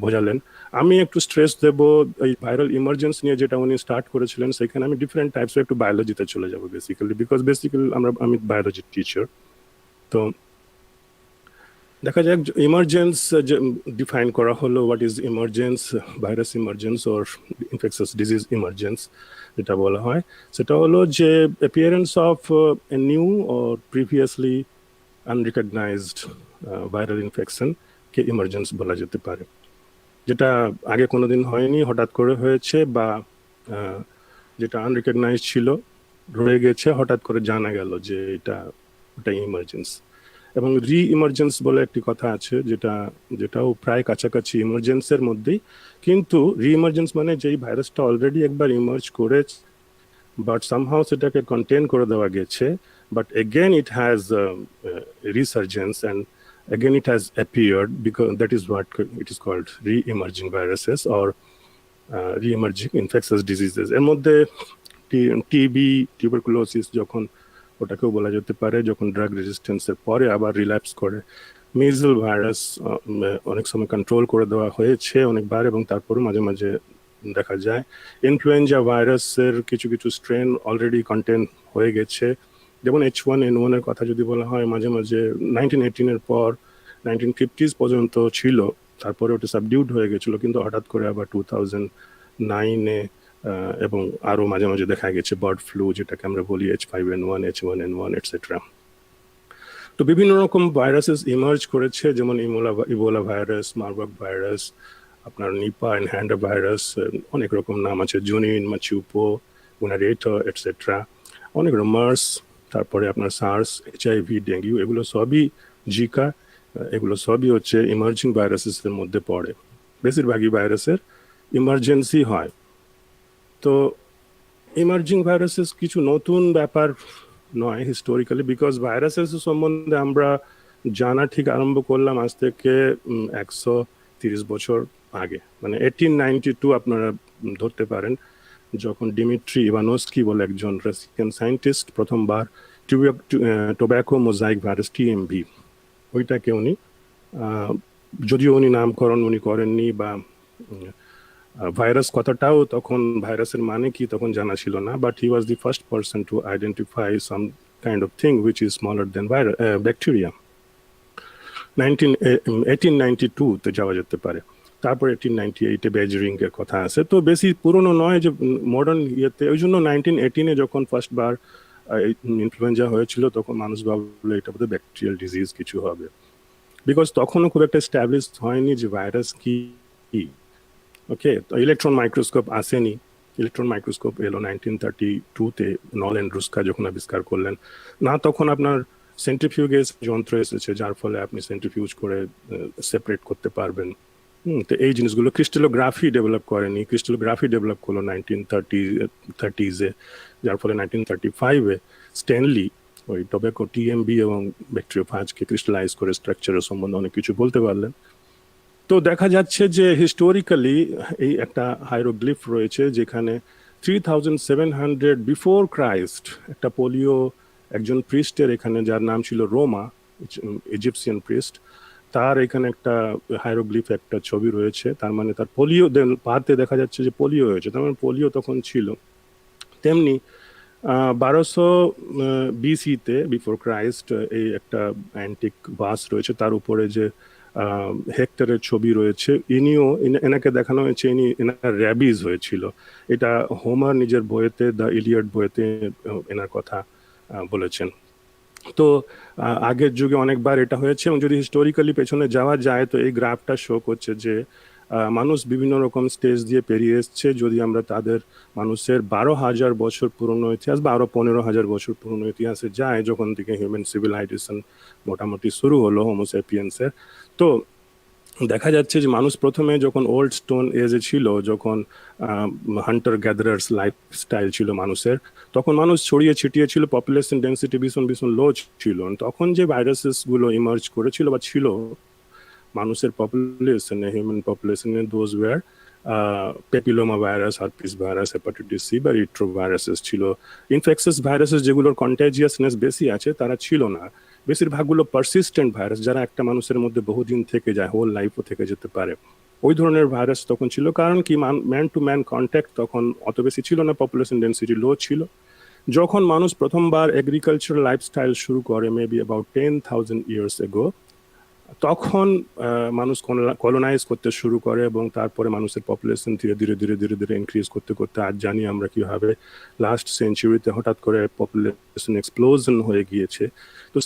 বোঝালেন। আমি একটু স্ট্রেস দেব এই ভাইরাল ইমার্জেন্স নিয়ে, যেটা উনি স্টার্ট করেছিলেন, সেখানে আমি ডিফারেন্ট টাইপস একটু বায়োলজিতে চলে যাব বেসিক্যালি, বিকজ বেসিক্যালি আমি বায়োলজি টিচার। তো দেখা যাক, ইমার্জেন্স ডিফাইন করা হলো, what is emergence, virus emergence or infectious disease emergence যেটা বলা হয়, সেটা হলো যে appearance of a new or previously unrecognised viral infection K emergence বলা যেতে পারে। যেটা আগে কোনোদিন হয়নি, হঠাৎ করে হয়েছে, বা যেটা আনরিকগনাইজড ছিল, রয়ে গেছে, হঠাৎ করে জানা গেল যে ওটা ইমার্জেন্স। এবং রি ইমার্জেন্স বলে একটি কথা আছে, যেটাও প্রায় কাছাকাছি ইমার্জেন্সের মধ্যেই, কিন্তু রি ইমার্জেন্স মানে যেই ভাইরাসটা অলরেডি একবার ইমার্জ করে, বাট সামহাও সেটাকে কন্টেন করে দেওয়া গেছে, but again it has resurgence and again it has appeared, because that is what it is called re-emerging viruses or re-emerging infectious diseases। এর মধ্যে টিবি, টিউবারকুলোসিস যখন, ওটাকেও বলা যেতে পারে, যখন ড্রাগ রেজিস্ট্যান্সের পরে আবার রিল্যাপস করে। মিজল ভাইরাস অনেক সময় কন্ট্রোল করে দেওয়া হয়েছে অনেকবার, এবং তারপরে মাঝে মাঝে দেখা যায় ইনফ্লুয়েঞ্জা ভাইরাসের কিছু কিছু স্ট্রেন অলরেডি কন্টেন হয়ে গেছে। যেমন H1N1 এর কথা যদি বলা হয়, মাঝে মাঝে 1918 পর 1950s পর্যন্ত ছিল, তারপরে ওটা সাবডিউড হয়ে গেছিল, কিন্তু হঠাৎ করে আবার 2009-এ এবং আরো মাঝে মাঝে দেখা গেছে বার্ড ফ্লু, যেটাকে আমরা বলি H5N1, H1N1 এটসেট্রা। তো বিভিন্ন রকম ভাইরাসেস ইমার্জ করেছে, যেমন ইবোলা ভাইরাস, মারবার্গ ভাইরাস, আপনার নিপা এন্ড হ্যান্ডা ভাইরাস, অনেক রকম নাম আছে, জুনিন, মাচুপো, গুনারেটো এটসেট্রা, অনেক রকম মার্স, তারপরে আপনার সার্স, HIV, ডেঙ্গু, এগুলো সবই, জিকা, এগুলো সবই হচ্ছে ইমার্জিং ভাইরাসের মধ্যে পড়ে। বেশিরভাগই ভাইরাসের ইমার্জেন্সি হয়। তো ইমার্জিং ভাইরাসেস কিছু নতুন ব্যাপার নয় হিস্টোরিক্যালি, বিকজ ভাইরাসেস সম্বন্ধে আমরা জানা ঠিক আরম্ভ করলাম আজ থেকে 130 বছর আগে, মানে 1892 আপনারা ধরতে পারেন, যখন ডিমিট্রি ইভানোস্কি বলে একজন রাশিয়ান সায়েন্টিস্ট প্রথমবার টোব্যাকো মোজাইক ভাইরাস, TMV, ওইটাকে উনি, যদিও উনি নামকরণ উনি করেননি, বা ভাইরাস কথাটাও তখন, ভাইরাসের মানে কি তখন জানা ছিল না, but he was the first person to identify some kind of thing which is smaller than bacteria. 1892-তে যাওয়া যেতে পারে। তারপর 1898-এ বেজিং এর কথা আছে। তো বেশি পুরনো নয় যে মডার্ন ইয়েতে। ওই জন্য 1918-এ যখন ফার্স্ট বার ইনফ্লুয়েঞ্জা হয়েছিল, তখন মানুষ ভাবলো এটা বোধহয় ব্যাকটেরিয়াল ডিজিজ কিছু হবে, বিকজ তখনও খুব একটা এস্টাবলিশ হয়নি যে ভাইরাস কি। ওকে, তো ইলেকট্রন মাইক্রোস্কোপ আসেনি। ইলেকট্রন মাইক্রোস্কোপ এলো 1932-তে, নলেন রুস্কা যখন আবিষ্কার করলেন। না তখন আপনার সেন্ট্রিফিউগেস যন্ত্র এসেছে, যার ফলে আপনি সেন্ট্রিফিউজ করে সেপারেট করতে পারবেন। তো এই জিনিসগুলো, ক্রিস্টালোগ্রাফি ডেভেলপ করেনি। ক্রিস্টালোগ্রাফি ডেভেলপ করলো 1930s-এ, যার ফলে 1935-এ স্ট্যানলি ওই টোব্যাকো, TMB এবং ব্যাকটেরিওফাজকে ক্রিস্টালাইজ করে স্ট্রাকচারের সম্বন্ধে অনেক কিছু বলতে পারলেন। তো দেখা যাচ্ছে যে হিস্টোরিক্যালি এই একটা হাইরোগ্লিফ রয়েছে, যেখানে 3700 বিফোর ক্রাইস্ট একটা পোলিও একজন প্রিস্টের এখানে, যার নাম ছিল রোমা, ইজিপসিয়ান প্রিস্ট, তার এখানে একটা হাইরোগ্লিফ, একটা ছবি রয়েছে। তার মানে তার পোলিও, পাতে দেখা যাচ্ছে যে পোলিও হয়েছে, তার মানে পোলিও তখন ছিল। তেমনি 1200 BC-তে, বিফোর ক্রাইস্ট, এই একটা অ্যান্টিক বাস রয়েছে, তার উপরে যে হেক্টরের ছবি রয়েছে, এনাকে দেখানো হয়েছে এনার র্যাবিজ হয়েছিল। এটা হোমার নিজের বইয়েতে, দ্য ইলিয়াড বইয়েতে এনার কথা বলেছেন। তো আগের যুগে অনেকবার এটা হয়েছে, এবং যদি হিস্টোরিক্যালি পেছনে যাওয়া যায়, তো এই গ্রাফটা শো করছে যে মানুষ বিভিন্ন রকম স্টেজ দিয়ে পেরিয়ে এসছে। যদি আমরা তাদের মানুষের 12,000 বছর পুরনো ইতিহাস বা আরো 15,000 বছর পুরনো ইতিহাসে যায়, যখন থেকে হিউম্যান সিভিলাইজেশন মোটামুটি শুরু হলো হোমোসেপিয়েন্সের, তো দেখা যাচ্ছে যে মানুষ প্রথমে যখন ওল্ড স্টোন এজে ছিল, যখন হান্টার গ্যাদারার্স লাইফস্টাইল ছিল মানুষের, তখন মানুষ ছড়িয়ে ছিটিয়ে ছিল, পপুলেশন ডেন্সিটি ভীষণ ভীষণ লো ছিল। তখন যে ভাইরাসেস গুলো ইমার্জ করেছিল বা ছিল মানুষের পপুলেশনে, হিউম্যান পপুলেশনে, those were papilloma virus, herpes virus, hepatitis C বা রিট্রো ভাইরাসেস ছিল। ইনফেকশাস ভাইরাসেস যেগুলোর কন্টাজিয়াসনেস বেশি আছে, তারা ছিল না। বেশিরভাগগুলো পারসিস্টেন্ট ভাইরাস, যারা একটা মানুষের মধ্যে বহুদিন থেকে যায়, হোল লাইফও থেকে যেতে পারে। ওই ধরনের ভাইরাস তখন ছিল, কারণ কি ম্যান টু ম্যান কন্ট্যাক্ট তখন অত বেশি ছিল না, পপুলেশন ডেন্সিটি লো ছিল। যখন মানুষ প্রথমবার এগ্রিকালচারাল লাইফস্টাইল শুরু করে মেবি অ্যাবাউট 10,000 ইয়ার্স এগো, তখন মানুষ কলোনাইজ করতে শুরু করে এবং তারপরে মানুষের পপুলেশন ধীরে ধীরে ধীরে ধীরে ধীরে ইনক্রিজ করতে করতে আজ জানি আমরা কিভাবে লাস্ট সেঞ্চুরিতে হঠাৎ করে পপুলেশন এক্সপ্লোশন হয়ে গিয়েছে। তো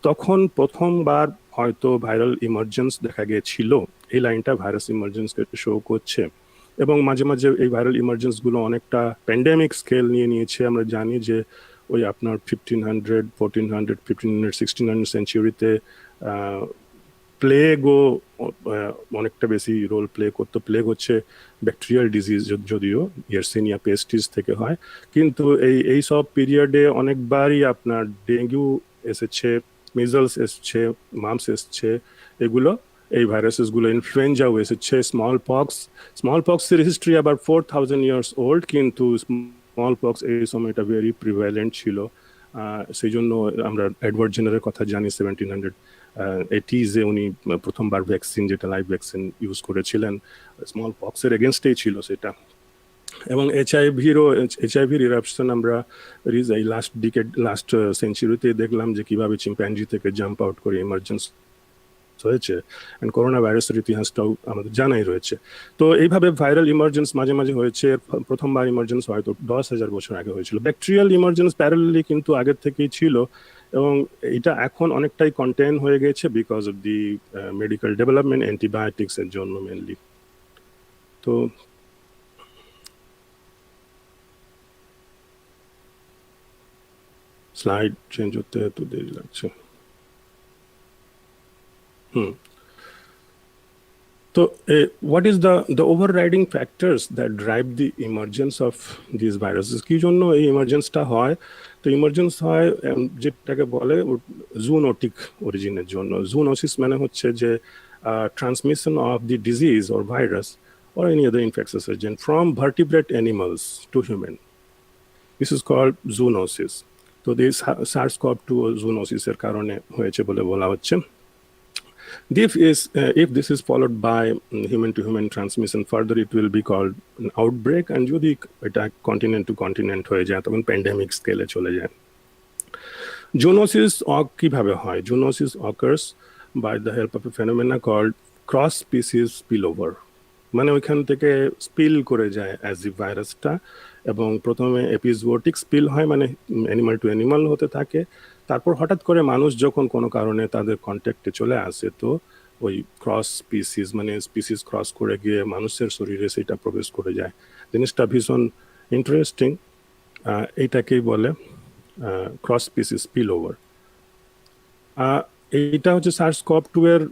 তখন প্রথমবার হয়তো ভাইরাল ইমার্জেন্স দেখা গিয়েছিল। এই লাইনটা ভাইরাস ইমার্জেন্সকে শো করছে, এবং মাঝে মাঝে এই ভাইরাল ইমার্জেন্স গুলো অনেকটা প্যান্ডেমিক স্কেল নিয়ে নিয়েছে। আমরা জানি যে ওই আপনার 1500, 1400, 1500, 1600 সেঞ্চুরিতে প্লেগও অনেকটা বেশি রোল প্লে করতো। প্লেগ হচ্ছে ব্যাকটেরিয়াল ডিজিজ, যদিও ইয়ারসিনিয়া পেস্টিস থেকে হয়, কিন্তু এই সব পিরিয়ডে অনেকবারই আপনার ডেঙ্গু এসেছে, মিজলস এসছে, মামস এসছে, এগুলো এই ভাইরাসেসগুলো, ইনফ্লুয়েঞ্জাও এসেছে, স্মল পক্সের হিস্ট্রি আবার 4000 ইয়ার্স ওল্ড, কিন্তু স্মল পক্স এই সময়টা ভেরি প্রিভ্যালেন্ট ছিল। সেই জন্য আমরা এডওয়ার্ড জেনারের কথা জানি 1780-এ উনি প্রথমবার ভ্যাকসিন, যেটা লাইভ ভ্যাকসিন ইউজ করেছিলেন, স্মল পক্সের এগেনস্টেই ছিল সেটা। এবং এইচআইভির ইরাপশন আমরা এই লাস্ট সেঞ্চুরিতে দেখলাম যে কিভাবে চিম্প্যাঞ্জি থেকে জাম্প আউট করে ইমার্জেন্স হয়েছে, এন্ড করোনা ভাইরাসের ইতিহাসটাও আমাদের জানাই রয়েছে। তো এইভাবে ভাইরাল ইমার্জেন্স মাঝে মাঝে হয়েছে। প্রথমবার ইমার্জেন্স হয়তো 10,000 বছর আগে হয়েছিল। ব্যাকটেরিয়াল ইমার্জেন্স প্যারালালি কিন্তু আগের থেকেই ছিল, এবং এটা এখন অনেকটাই কন্টেন হয়ে গেছে because of the medical development, antibiotics এর জন্য মেনলি। তো স্লাইড চেঞ্জ হতে এত দেরি লাগছে। So, what is the overriding factors that drive the emergence of these viruses? কি জন্য এই ইমার্জেন্সটা হয়? তো ইমার্জেন্স হয় যেটাকে বলে জুনোটিক অরিজিনের জন্য। জুনোসিস মানে হচ্ছে যে transmission of the disease or virus or any other infectious agent from vertebrate animals to human. This is called zoonosis. তো this SARS-CoV-2 zoonosis এর কারণে হয়েছে বলে বলা হচ্ছে। If this is followed by human to human transmission, further it will be called an outbreak, and যদি এটা continent two continent হয়ে যায় তখন প্যান্ডেমিক স্কেলে চলে যায়। জুনোসিস কিভাবে হয়? Zoonosis occurs by the help of a phenomena called cross species spillover, মানে ওইখান থেকে স্পিল করে যায় অ্যাজ ভাইরাসটা, এবং প্রথমে এপিজোটিক স্পিল হয়, মানে অ্যানিমাল টু অ্যানিমাল হতে থাকে। তারপর হঠাৎ করে মানুষ যখন কোনো কারণে তাদের কন্ট্যাক্টে চলে আসে, তো ওই ক্রস স্পিসিস, মানে স্পিসিস ক্রস করে গিয়ে মানুষের শরীরে সেটা প্রবেশ করে যায়। জিনিসটা ভীষণ ইন্টারেস্টিং। এইটাকেই বলে ক্রস স্পিসিস স্পিল ওভার। এইটা হচ্ছে SARS-CoV-2 এর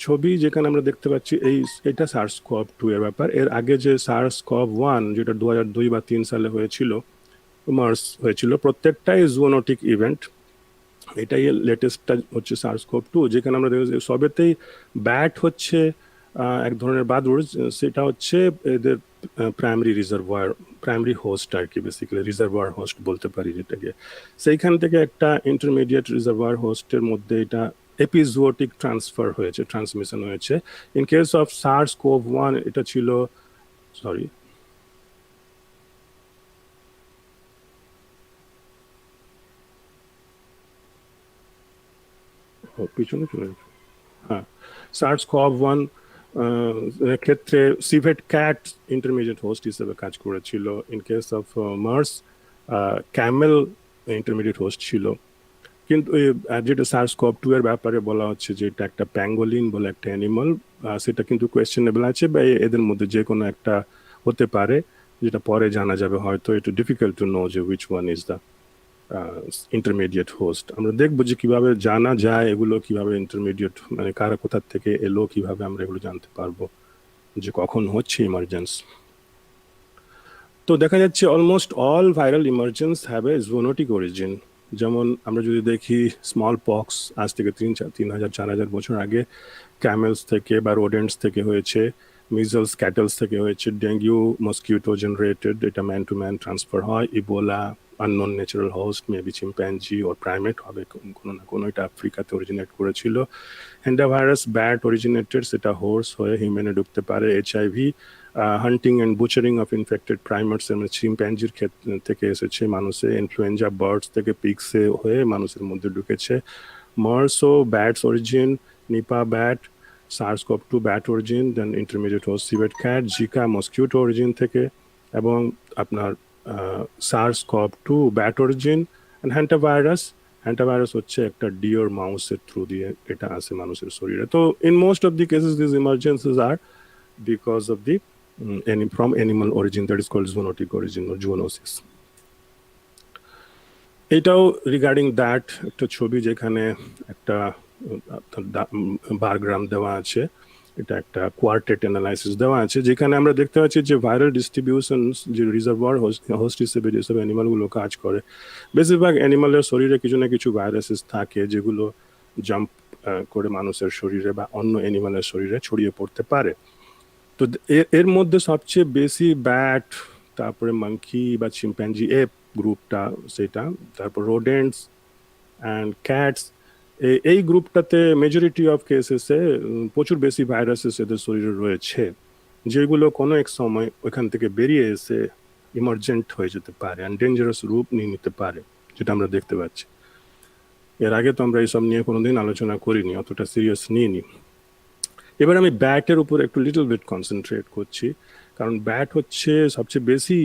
ছবি, যেখানে আমরা দেখতে পাচ্ছি এটা SARS-CoV-2 এর ব্যাপার। এর আগে যে SARS-CoV-1, যেটা 2002 বা 3 সালে হয়েছিল, মার্স হয়েছিল, প্রত্যেকটাই জুনোটিক ইভেন্ট। এটাই লেটেস্টটা হচ্ছে SARS-CoV-2, যেখানে আমরা দেখি সবেতেই ব্যাট হচ্ছে এক ধরনের বাদুড়, সেটা হচ্ছে এদের প্রাইমারি হোস্ট আর কি, বেসিক্যালি রিজার্ভার হোস্ট বলতে পারি যেটাকে। সেইখান থেকে একটা ইন্টারমিডিয়েট রিজার্ভার হোস্টের মধ্যে এটা এপিজোটিক ট্রান্সমিশন হয়েছে। ইন কেস অফ SARS-CoV-1 এটা ছিল, সরি, পিছনে চলে, হ্যাঁ, SARS-CoV-1 ক্ষেত্রে সিভেট ক্যাট ইন্টারমিডিয়েট হোস্ট হিসেবে কাজ করেছিল। In case of MERS camel intermediate host ছিল। কিন্তু যেটা SARS-CoV-2 এর ব্যাপারে বলা হচ্ছে যে এটা একটা প্যাঙ্গোলিন বলে একটা অ্যানিমাল, সেটা কিন্তু কোয়েশ্চেনেবল আছে, বা এদের মধ্যে যে কোনো একটা হতে পারে, যেটা পরে জানা যাবে। হয়তো একটু ডিফিকাল্ট টু নো যে which one is the intermediate host. আমরা দেখবো যে কিভাবে জানা যায় এগুলো, কিভাবে ইন্টারমিডিয়েট, মানে কারা কোথা থেকে এলো, কিভাবে আমরা এগুলো জানতে পারবো যে কখন হচ্ছে ইমার্জেন্স। তো দেখা যাচ্ছে almost all viral emergence have a zoonotic origin. যেমন আমরা যদি দেখি স্মল পক্স আজ থেকে 3,000-4,000 বছর আগে ক্যামেলস থেকে বা রোডেন্টস থেকে হয়েছে, মিজলস ক্যাটেলস থেকে হয়েছে, ডেঙ্গু মস্কিউটো জেনারেটেড, এটা ম্যান টু ম্যান ট্রান্সফার হয়, Ebola unknown natural host, maybe চিম্প্যাঞ্জি or primate হবে, কোনো না কোনো এটা আফ্রিকাতে অরিজিনেট করেছিল। হ্যান্ডাভাইরাস ব্যাট অরিজিনেটেড, সেটা হোর্স হয়ে হিউম্যানে ঢুকতে পারে। HIV hunting and butchering of infected primates, মানে চিম্প্যাঞ্জির থেকে এসেছে মানুষে। ইনফ্লুয়েঞ্জা বার্ডস থেকে পিক্সে হয়ে মানুষের মধ্যে ঢুকেছে। মার্সও bats origin, Nipah bat, SARS-CoV-2 bat origin, then intermediate host civet cat, Zika mosquito origin থেকে, এবং আপনার SARS-CoV-2 ব্যাট অরিজিন। অ্যান্ড হ্যান্টাভাইরাস হচ্ছে একটা ডিওর মাউসের থ্রু দিয়ে এটা আসে মানুষের শরীরে। তো in most of the cases this emergencies are because of the from animal origin, that is called zoonotic origin or zoonosis. এটাও রিগার্ডিং দ্যাট একটা ছবি, যেখানে একটা বারগ্রাম দেওয়া আছে, এটা একটা কোয়ার্টেট অ্যানালাইসিস দেওয়া আছে, যেখানে আমরা দেখতে পাচ্ছি যে ভাইরাল ডিস্ট্রিবিউশন, যে রিজার্ভার হোস্ট হিসেবে যেসব অ্যানিমালগুলো কাজ করে, বেশিরভাগ অ্যানিমালের শরীরে কিছু না কিছু ভাইরাসেস থাকে, যেগুলো জাম্প করে মানুষের শরীরে বা অন্য অ্যানিমালের শরীরে ছড়িয়ে পড়তে পারে। তো এর মধ্যে সবচেয়ে বেশি ব্যাট, তারপরে মাঙ্কি বা চিম্প্যাঞ্জি এপ গ্রুপটা সেটা, তারপর রোডেন্টস অ্যান্ড ক্যাটস, এই গ্রুপটাতে মেজরিটি অফ কেসেসে প্রচুর বেশি ভাইরাসেস এদের শরীরে রয়েছে, যেগুলো কোনো এক সময় ওইখান থেকে বেরিয়ে এসে ইমার্জেন্ট হয়ে যেতে পারে অ্যান্ড ডেঞ্জারাস রূপ নিয়ে নিতে পারে, যেটা আমরা দেখতে পাচ্ছি। এর আগে তো আমরা এইসব নিয়ে কোনোদিন আলোচনা করিনি, অতটা সিরিয়াস নিইনি। এবার আমি ব্যাটের উপর একটু লিটল বিট কনসেন্ট্রেট করছি, কারণ ব্যাট হচ্ছে সবচেয়ে বেশি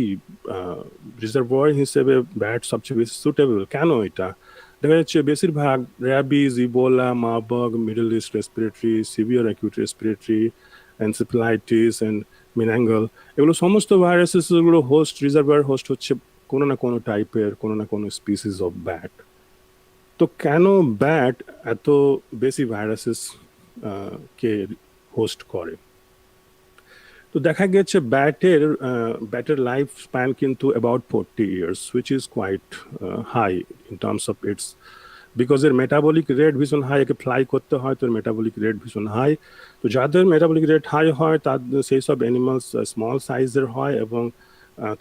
রিজার্ভয়ার হিসেবে, ব্যাট সবচেয়ে বেশি সুটেবল। কেন? এটা দেখা যাচ্ছে বেশিরভাগ rabies, Ebola, Marburg, middle east respiratory, severe acute respiratory, encephalitis and মিনাঙ্গল, এগুলো সমস্ত ভাইরাসেস, এগুলো হোস্ট, রিজার্ভয়ার হোস্ট হচ্ছে কোনো না কোনো টাইপের, কোনো না কোনো স্পিসিস অফ ব্যাট। তো কেন ব্যাট এত বেশি ভাইরাসেস কে হোস্ট করে? তো দেখা গেছে ব্যাটের লাইফ স্প্যান কিন্তু about 40 years, which is quite high in terms of its, because এর মেটাবলিক রেট ভীষণ হাই, একে ফ্লাই করতে হয়, তো মেটাবলিক রেট ভীষণ হাই। তো যাদের মেটাবলিক রেট হাই হয় তাদের সেই সব অ্যানিমালস স্মল সাইজের হয় এবং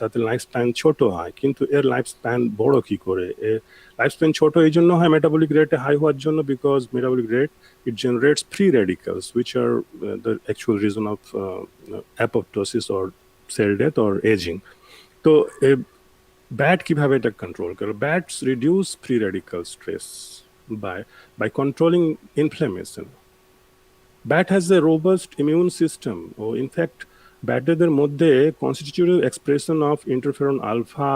তাদের লাইফ স্প্যান ছোট হয়। কিন্তু এর লাইফ স্প্যান বড় কি করে? এর লাইফ স্প্যান ছোট এই জন্য হয় মেটাবলিক রেটে হাই হওয়ার জন্য, because metabolic rate, it generates free radicals, which are the actual reason of apoptosis or cell death or aging. তো ব্যাট কিভাবে এটা কন্ট্রোল করে? Bats reduce free radical stress by controlling inflammation. Bat has a robust immune system, or in fact ব্যাটেদের মধ্যে constitutive expression of interferon alpha,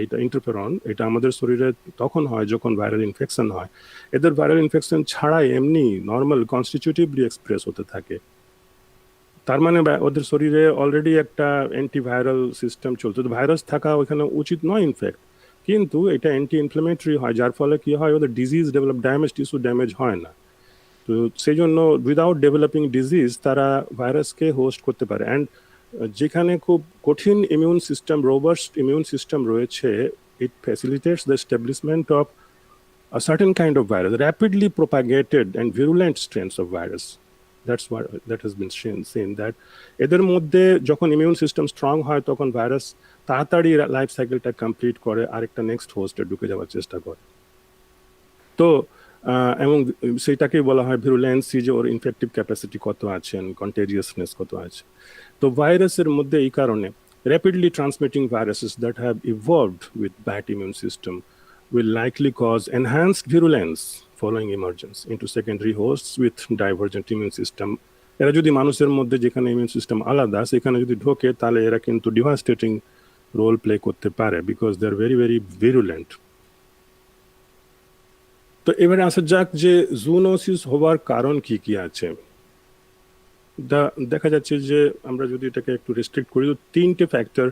এইটা interferon, এটা আমাদের শরীরে তখন হয় যখন ভাইরাল ইনফেকশন হয়। এদের ভাইরাল ইনফেকশন ছাড়াই এমনি নর্মাল কনস্টিটিউটিভলি এক্সপ্রেস হতে থাকে। তার মানে ওদের শরীরে অলরেডি একটা অ্যান্টিভাইরাল সিস্টেম চলছে, তো ভাইরাস থাকা ওইখানে উচিত নয় ইনফ্যাক্ট, কিন্তু এটা অ্যান্টি ইনফ্লামেটরি হয়, যার ফলে কি হয়, ওদের disease develop, damage tissue damage হয় না। তো সেই জন্য উইদাউট ডেভেলপিং ডিজিজ তারা ভাইরাসকে হোস্ট করতে পারে। অ্যান্ড যেখানে খুব কঠিন immune system, robust immune system রয়েছে, it facilitates the establishment of a certain kind of virus, rapidly propagated and virulent strains of virus. That's what that has been seen that এদের মধ্যে যখন immune system strong হয় তখন virus তাড়াতাড়ি life সাইকেলটা complete করে আরেকটা নেক্সট হোস্টে ঢুকে যাওয়ার চেষ্টা করে। তো এবং সেইটাকেই বলা হয় ভিরুলেন্সি, যে ওর ইনফেক্টিভ ক্যাপাসিটি কত আছে, কন্টেজিয়াসনেস কত আছে। তো ভাইরাসের মধ্যে এই কারণে rapidly transmitting viruses that have evolved with bat immune system will likely cause enhanced virulence following emergence into secondary hosts with divergent immune system. এরা যদি মানুষের মধ্যে, যেখানে ইমিউন সিস্টেম আলাদা, সেখানে যদি ঢোকে, তাহলে এরা কিন্তু ডিভাস্টেটিং রোল প্লে করতে পারে, because they are very very virulent. তো এবারে আসা যাক যে জুনোসিস হওয়ার কারণ কি কি আছে। দেখা যাচ্ছে যে আমরা যদি এটাকে একটু রেস্ট্রিক্ট করি, তো তিনটে factor,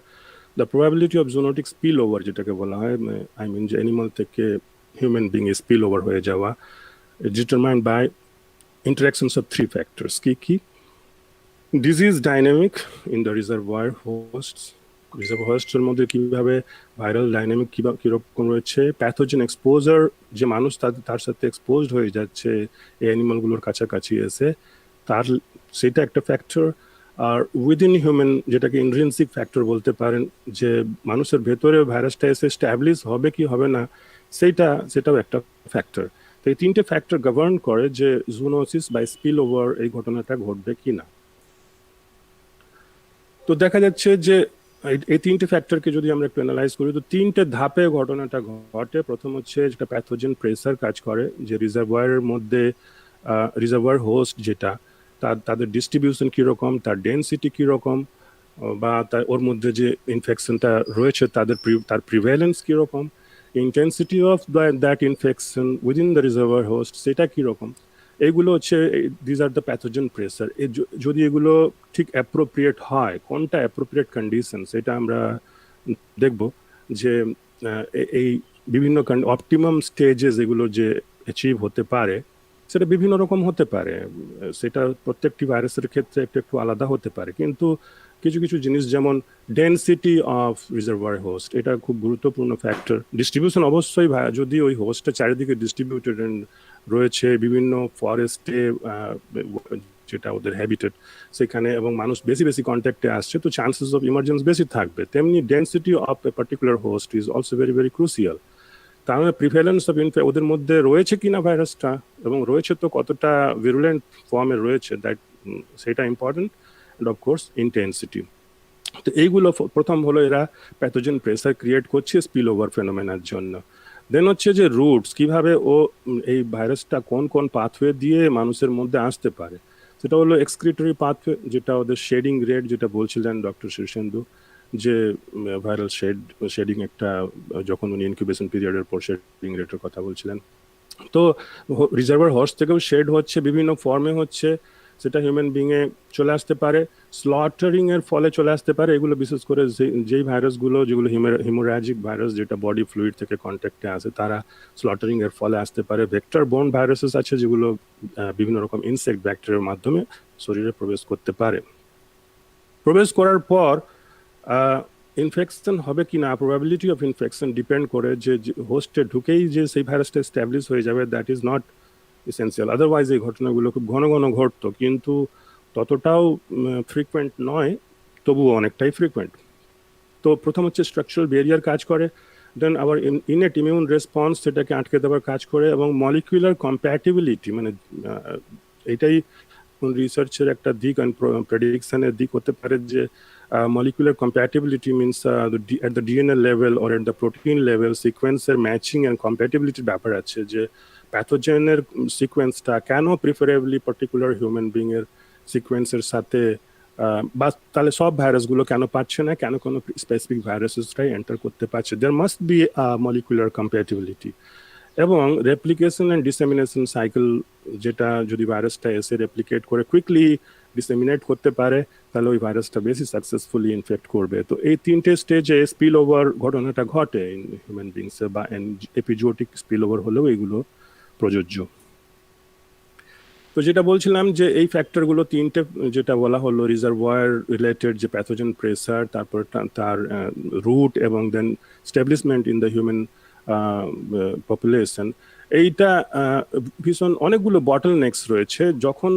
the probability of zoonotic spillover, যেটাকে বলা হয়, আই মিন যে অ্যানিমাল থেকে হিউম্যান বিং এ স্পিল ওভার হয়ে যাওয়া, determined by interactions of three factors. কি? Disease dynamic in the reservoir hosts, reservoir হোস্টের মধ্যে কিভাবে ভাইরাল ডাইনামিক কিরকম রয়েছে, প্যাথোজেন এক্সপোজার, যে মানুষ তার সাথে এক্সপোজড হয়ে যাচ্ছে এই অ্যানিমালগুলোর কাছাকাছি এসে, সেটা একটা ফ্যাক্টর। আর উইদিন হিউম্যান, যেটাকে ইন্ট্রিনসিক ফ্যাক্টর বলতে পারেন, যে মানুষের ভেতরে ভাইরাসটা এসে স্ট্যাবলিশ হবে কি হবে না, সেটাও একটা ফ্যাক্টর। তো এই তিনটে ফ্যাক্টর গভর্ন করে যে জুনোসিস বা স্পিল ওভার এই ঘটনাটা ঘটবে কিনা। তো দেখা যাচ্ছে যে এই তিনটে ফ্যাক্টরকে যদি আমরা একটু অ্যানালাইজ করি, তো তিনটে ধাপে ঘটনাটা ঘটে। প্রথম হচ্ছে যেটা প্যাথোজেন প্রেসার কাজ করে, যে রিজার্ভয়ারের মধ্যে রিজার্ভয়ার হোস্ট যেটা, তাদের ডিস্ট্রিবিউশন কিরকম, তার ডেন্সিটি কিরকম, বা ওর মধ্যে যে ইনফেকশনটা রয়েছে তার প্রিভ্যালেন্স কিরকম, intensity of that infection within the reservoir host সেটা কিরকম। এইগুলো হচ্ছে these are the pathogen pressure. যদি এগুলো ঠিক অ্যাপ্রোপ্রিয়েট হয়, কোনটা অ্যাপ্রোপ্রিয়েট কন্ডিশন, সেটা আমরা দেখব যে এই বিভিন্ন অপটিমাম স্টেজেস এগুলো যে অ্যাচিভ হতে পারে, সেটা বিভিন্ন রকম হতে পারে। সেটা প্রত্যেকটি ভাইরাসের ক্ষেত্রে একটু একটু আলাদা হতে পারে, কিন্তু কিছু কিছু জিনিস যেমন ডেন্সিটি অফ রিজার্ভয়ার হোস্ট, এটা খুব গুরুত্বপূর্ণ ফ্যাক্টর। ডিস্ট্রিবিউশন অবশ্যই, যদি ওই হোস্টটা চারিদিকে ডিস্ট্রিবিউটেড রয়েছে বিভিন্ন ফরেস্টে, যেটা ওদের হ্যাবিটেট সেখানে, এবং মানুষ বেশি বেশি কন্ট্যাক্টে আসছে, তো চান্সেস অফ ইমার্জেন্স বেশি থাকবে। তেমনি density of a particular host is also very very crucial. তার মানে প্রিভ্যালেন্স অফ ওদের মধ্যে রয়েছে কিনা ভাইরাসটা, এবং রয়েছে তো কতটা ভিরুলেন্ট ফর্মে রয়েছে, সেটা ইম্পর্টেন্ট। And of course intensity. তো এইগুলো প্রথম হলো, এরা প্যাথোজেন প্রেসার ক্রিয়েট করছে স্পিল ওভার ফেনোমেনার জন্য। দেন হচ্ছে যে রুটস, কিভাবে এই ভাইরাসটা কোন কোন পাথওয়ে দিয়ে মানুষের মধ্যে আসতে পারে, সেটা হলো এক্সক্রিটরি পাথওয়ে, যেটা ওদের শেডিং রেট, যেটা বলছিলেন ডক্টর শীর্ষেন্দু, যে ভাইরাল শেডিং একটা, যখন উনি ইনকিউবেশন পিরিয়ডের পর শেডিং রেটের কথা বলছিলেন। তো রিজার্ভার হোস্ট থেকেও শেড হচ্ছে, বিভিন্ন ফর্মে হচ্ছে, সেটা হিউম্যান বিংয়ে চলে আসতে পারে, স্লটারিং এর ফলে চলে আসতে পারে। এগুলো বিশেষ করে যেই ভাইরাসগুলো, যেগুলো হিমোরাজিক ভাইরাস, যেটা বডি ফ্লুইড থেকে কন্ট্যাক্টে আসে, তারা স্লটারিং এর ফলে আসতে পারে। ভেক্টর বোর্ন ভাইরাসেস আছে, যেগুলো বিভিন্ন রকম ইনসেক্ট ব্যাকটেরিয়ার মাধ্যমে শরীরে প্রবেশ করতে পারে। প্রবেশ করার পর ইনফেকশন হবে কি না, প্রবাবিলিটি অফ ইনফেকশন ডিপেন্ড করে যে হোস্টে ঢুকেই যে সেই ভাইরাসটা এস্টাবলিশ হয়ে যাবে, that is not essential. Otherwise এই ঘটনাগুলো খুব ঘন ঘন ঘটতো, কিন্তু ততটাও ফ্রিকুয়েন্ট নয়, তবুও অনেকটাই ফ্রিকুয়েন্ট। তো প্রথম হচ্ছে স্ট্রাকচারাল ব্যারিয়ার কাজ করে, দেন আবার ইনেট ইমিউন রেসপন্স সেটাকে আটকে দেওয়ার কাজ করে, এবং মলিকুলার কম্প্যাটিবিলিটি, মানে এটাই রিসার্চের একটা দিক, প্রেডিকশনের দিক হতে পারে, যে molecular compatibility means at the DNA level or at the protein level সিকোয়েন্সের ম্যাচিং অ্যান্ড কম্প্যাটিবিলিটির ব্যাপার আছে, যে প্যাথোজেনের সিকোয়েন্সটা কেন প্রিফারেবলি পার্টিকুলার হিউম্যান বিং এর সিকোয়েন্সের সাথে, বা তাহলে সব ভাইরাসগুলো কেন পাচ্ছে না, কেন কোনো স্পেসিফিক ভাইরাসেসটাই এন্টার করতে পারছে। There must be molecular compatibility. এবং রেপ্লিকেশন অ্যান্ড ডিসেমিনেশন সাইকেল, যেটা যদি ভাইরাসটা এসে রেপ্লিকেট করে কুইকলি ডিসেমিনেট করতে পারে, তাহলে ওই ভাইরাসটা বেশি সাকসেসফুলি ইনফেক্ট করবে। তো এই তিনটে স্টেজে স্পিল ওভার ঘটনাটা ঘটে হিউম্যান বিংসে, বা এপিজোটিক স্পিল ওভার হলেও এগুলো প্রযোজ্য। তো যেটা বলছিলাম, যে এই ফ্যাক্টরগুলো তিনটে, যেটা বলা হলো রিজার্ভয়ার রিলেটেড, যে প্যাথোজেন প্রেসার, তারপর তার রুট, এবং then establishment in the human population, এইটা ভীষণ অনেকগুলো বটল নেক্স রয়েছে। যখন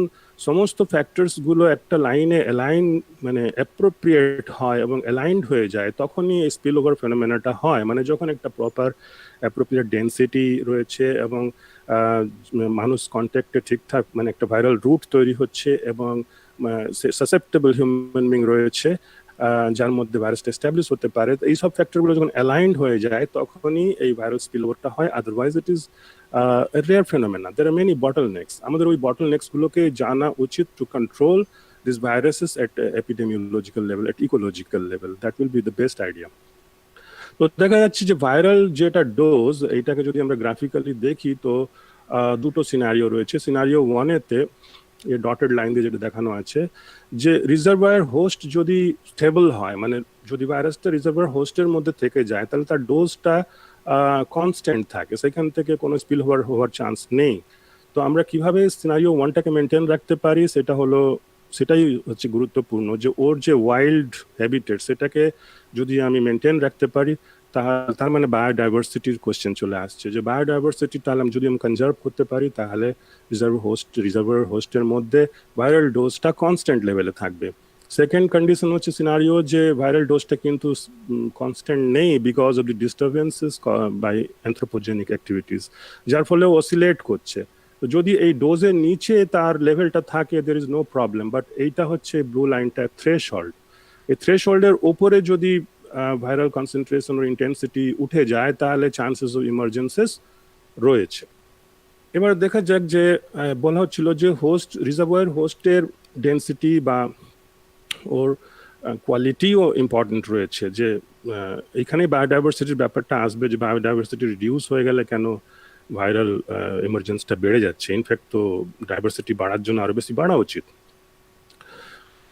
সমস্ত ফ্যাক্টরসগুলো একটা লাইনে অ্যালাইন, মানে অ্যাপ্রোপ্রিয়েট হয় এবং অ্যালাইনড হয়ে যায়, তখনই এই স্পিল ওভার ফেনোমেনাটা হয়। মানে যখন একটা প্রপার অ্যাপ্রোপ্রিয়েট ডেন্সিটি রয়েছে, এবং মানুষ কন্ট্যাক্টে ঠিকঠাক, মানে একটা ভাইরাল রুট তৈরি হচ্ছে, এবং সাসেপ্টেবল হিউম্যান বিং রয়েছে যার মধ্যে ভাইরাসটা এস্টাবলিশ হতে পারে, এই সব ফ্যাক্টরগুলো যখন অ্যালাইনড হয়ে যায়, তখনই এই ভাইরাল স্পিল ওভারটা হয়। Otherwise it is rare phenomena. There are many bottle next. আমাদের ওই বটল নেক্সগুলোকে জানা উচিত to control this viruses at epidemiological level, at ecological level. That will be the best idea. তো দেখা যাচ্ছে যে ভাইরাল যেটা ডোজ, এইটাকে যদি আমরা গ্রাফিক্যালি দেখি, তো দুটো সিনারিও রয়েছে। সিনারিও ওয়ানেতে এই ডটেড লাইন দিয়ে যেটা দেখানো আছে, যে রিজার্ভয়ার হোস্ট যদি স্টেবল হয়, মানে যদি ভাইরাসটা রিজার্ভয়ার হোস্টের মধ্যে থেকে যায়, তাহলে তার ডোজটা কনস্ট্যান্ট থাকে, সেখান থেকে কোনো স্পিল হওয়ার চান্স নেই। তো আমরা কিভাবে সিনারিও ওয়ানটাকে মেনটেন রাখতে পারি, সেটাই হচ্ছে গুরুত্বপূর্ণ, যে ওর যে ওয়াইল্ড হ্যাবিটেট, সেটাকে যদি আমি মেনটেন রাখতে পারি, তার মানে বায়োডাইভার্সিটির কোয়েশ্চেন চলে আসছে, যে বায়োডাইভার্সিটি তাহলে যদি আমি কনজার্ভ করতে পারি, তাহলে রিজার্ভার হোস্টের মধ্যে ভাইরাল ডোজটা কনস্ট্যান্ট লেভেলে থাকবে। সেকেন্ড কন্ডিশন হচ্ছে সিনারিও যে ভাইরাল ডোজটা কিন্তু কনস্ট্যান্ট নেই because of the disturbances by anthropogenic activities, যার ফলে অসিলেট করছে। তো যদি এই ডোজের নিচে তার লেভেলটা থাকে there is no problem, but এইটা হচ্ছে ব্লু লাইনটা থ্রেশহোল্ড। এই থ্রেশহোল্ডের ওপরে যদি ভাইরাল কনসেন্ট্রেশন ও ইন্টেন্সিটি উঠে যায় তাহলে চান্সেস অফ ইমার্জেন্সিস রয়েছে। এবার দেখা যাক যে বলা হচ্ছিল যে হোস্ট রিজার্ভয়ার হোস্টের ডেন্সিটি বা ওর কোয়ালিটিও ইম্পর্টেন্ট রয়েছে, যে এইখানে বায়োডাইভার্সিটির ব্যাপারটা আসবে, যে বায়োডাইভার্সিটি রিডিউস হয়ে গেলে কেন ভাইরাল এমার্জেন্সিটা বেড়ে যাচ্ছে। ইনফ্যাক্ট তো ডাইভার্সিটি বাড়ার জন্য আরো বেশি বাড়া উচিত।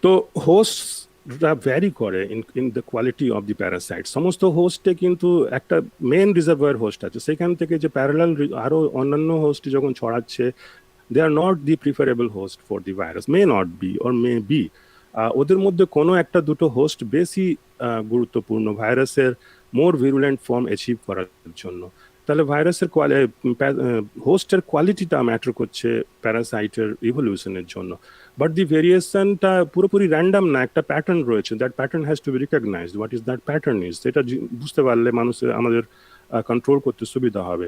তো হোস্টরা ভ্যারি করে in the quality of the Parasite. সমস্ত হোস্টে কিন্তু একটা মেন রিজার্ভয়ার হোস্ট আছে, সেখান থেকে যে প্যারালাল আরো অন্যান্য হোস্ট যখন ছড়াচ্ছে, they are not the preferable host for the virus, may not be or may be. ওদের মধ্যে কোনো একটা দুটো হোস্ট বেশি গুরুত্বপূর্ণ ভাইরাসের মোর ভিরুলেন্ট ফর্ম অ্যাচিভ করার জন্য। তাহলে ভাইরাসের হোস্টের কোয়ালিটিটা ম্যাটার করছে প্যারাসাইটের ইভলিউশনের জন্য। বাট দি ভেরিয়েশনটা পুরোপুরি র্যান্ডাম না, একটা প্যাটার্ন রয়েছে। That pattern has to be recognised. What is that pattern is, সেটা বুঝতে পারলে মানুষের আমাদের কন্ট্রোল করতে সুবিধা হবে।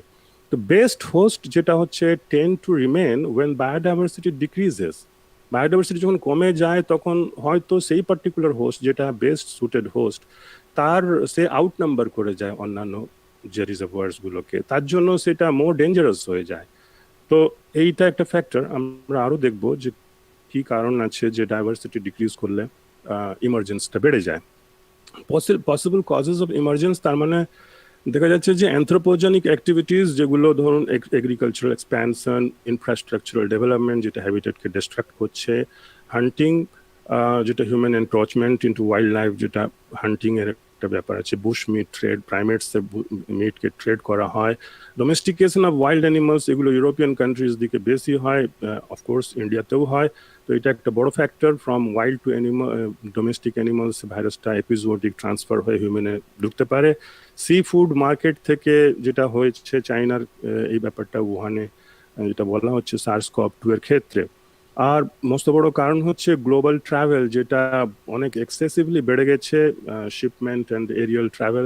তো বেস্ট হোস্ট যেটা হচ্ছে tend to remain when biodiversity decreases. Biodiversity যখন কমে যায় তখন হয়তো সেই পার্টিকুলার হোস্ট যেটা বেস্ট সুটেড হোস্ট তার সে আউট নাম্বার করে যায় অন্যান্য যে রিজার্ভয়ার্স গুলোকে, তার জন্য সেটা মোর ডেঞ্জারাস হয়ে যায়। তো এইটা একটা ফ্যাক্টর। আমরা আরো দেখবো যে কি কারণ আছে যে ডাইভার্সিটি ডিক্রিজ করলে ইমার্জেন্সটা বেড়ে যায়। পসিবল কজেস অফ ইমার্জেন্স, তার মানে দেখা যাচ্ছে যে অ্যানথ্রোপোজেনিক অ্যাক্টিভিটিস যেগুলো ধরুন এগ্রিকালচারাল এক্সপ্যানশন, ইনফ্রাস্ট্রাকচারাল ডেভেলপমেন্ট যেটা হ্যাবিটেটকে ডিস্ট্রাক্ট করছে, হান্টিং যেটা human encroachment into wild life, যেটা হান্টিং এর একটা ব্যাপার আছে, Bush meet trade, primates মিটকে trade করা হয়, ডোমেস্টিকেশন অফ ওয়াইল্ড অ্যানিমালস, এগুলো ইউরোপিয়ান কান্ট্রিজ দিকে বেশি হয়, অফকোর্স ইন্ডিয়াতেও হয়। তো এটা একটা বড় factor. From wild to animal domestic animals ভাইরাসটা এপিজোডিক ট্রান্সফার হয়ে হিউম্যানে ঢুকতে পারে। সি ফুড মার্কেট থেকে যেটা হয়েছে চাইনার এই ব্যাপারটা উহানে যেটা বলা হচ্ছে SARS-CoV-2 এর ক্ষেত্রে। আর মস্ত বড় কারণ হচ্ছে গ্লোবাল ট্রাভেল, যেটা অনেক এক্সেসিভলি বেড়ে গেছে, শিপমেন্ট অ্যান্ড এরিয়াল ট্রাভেল,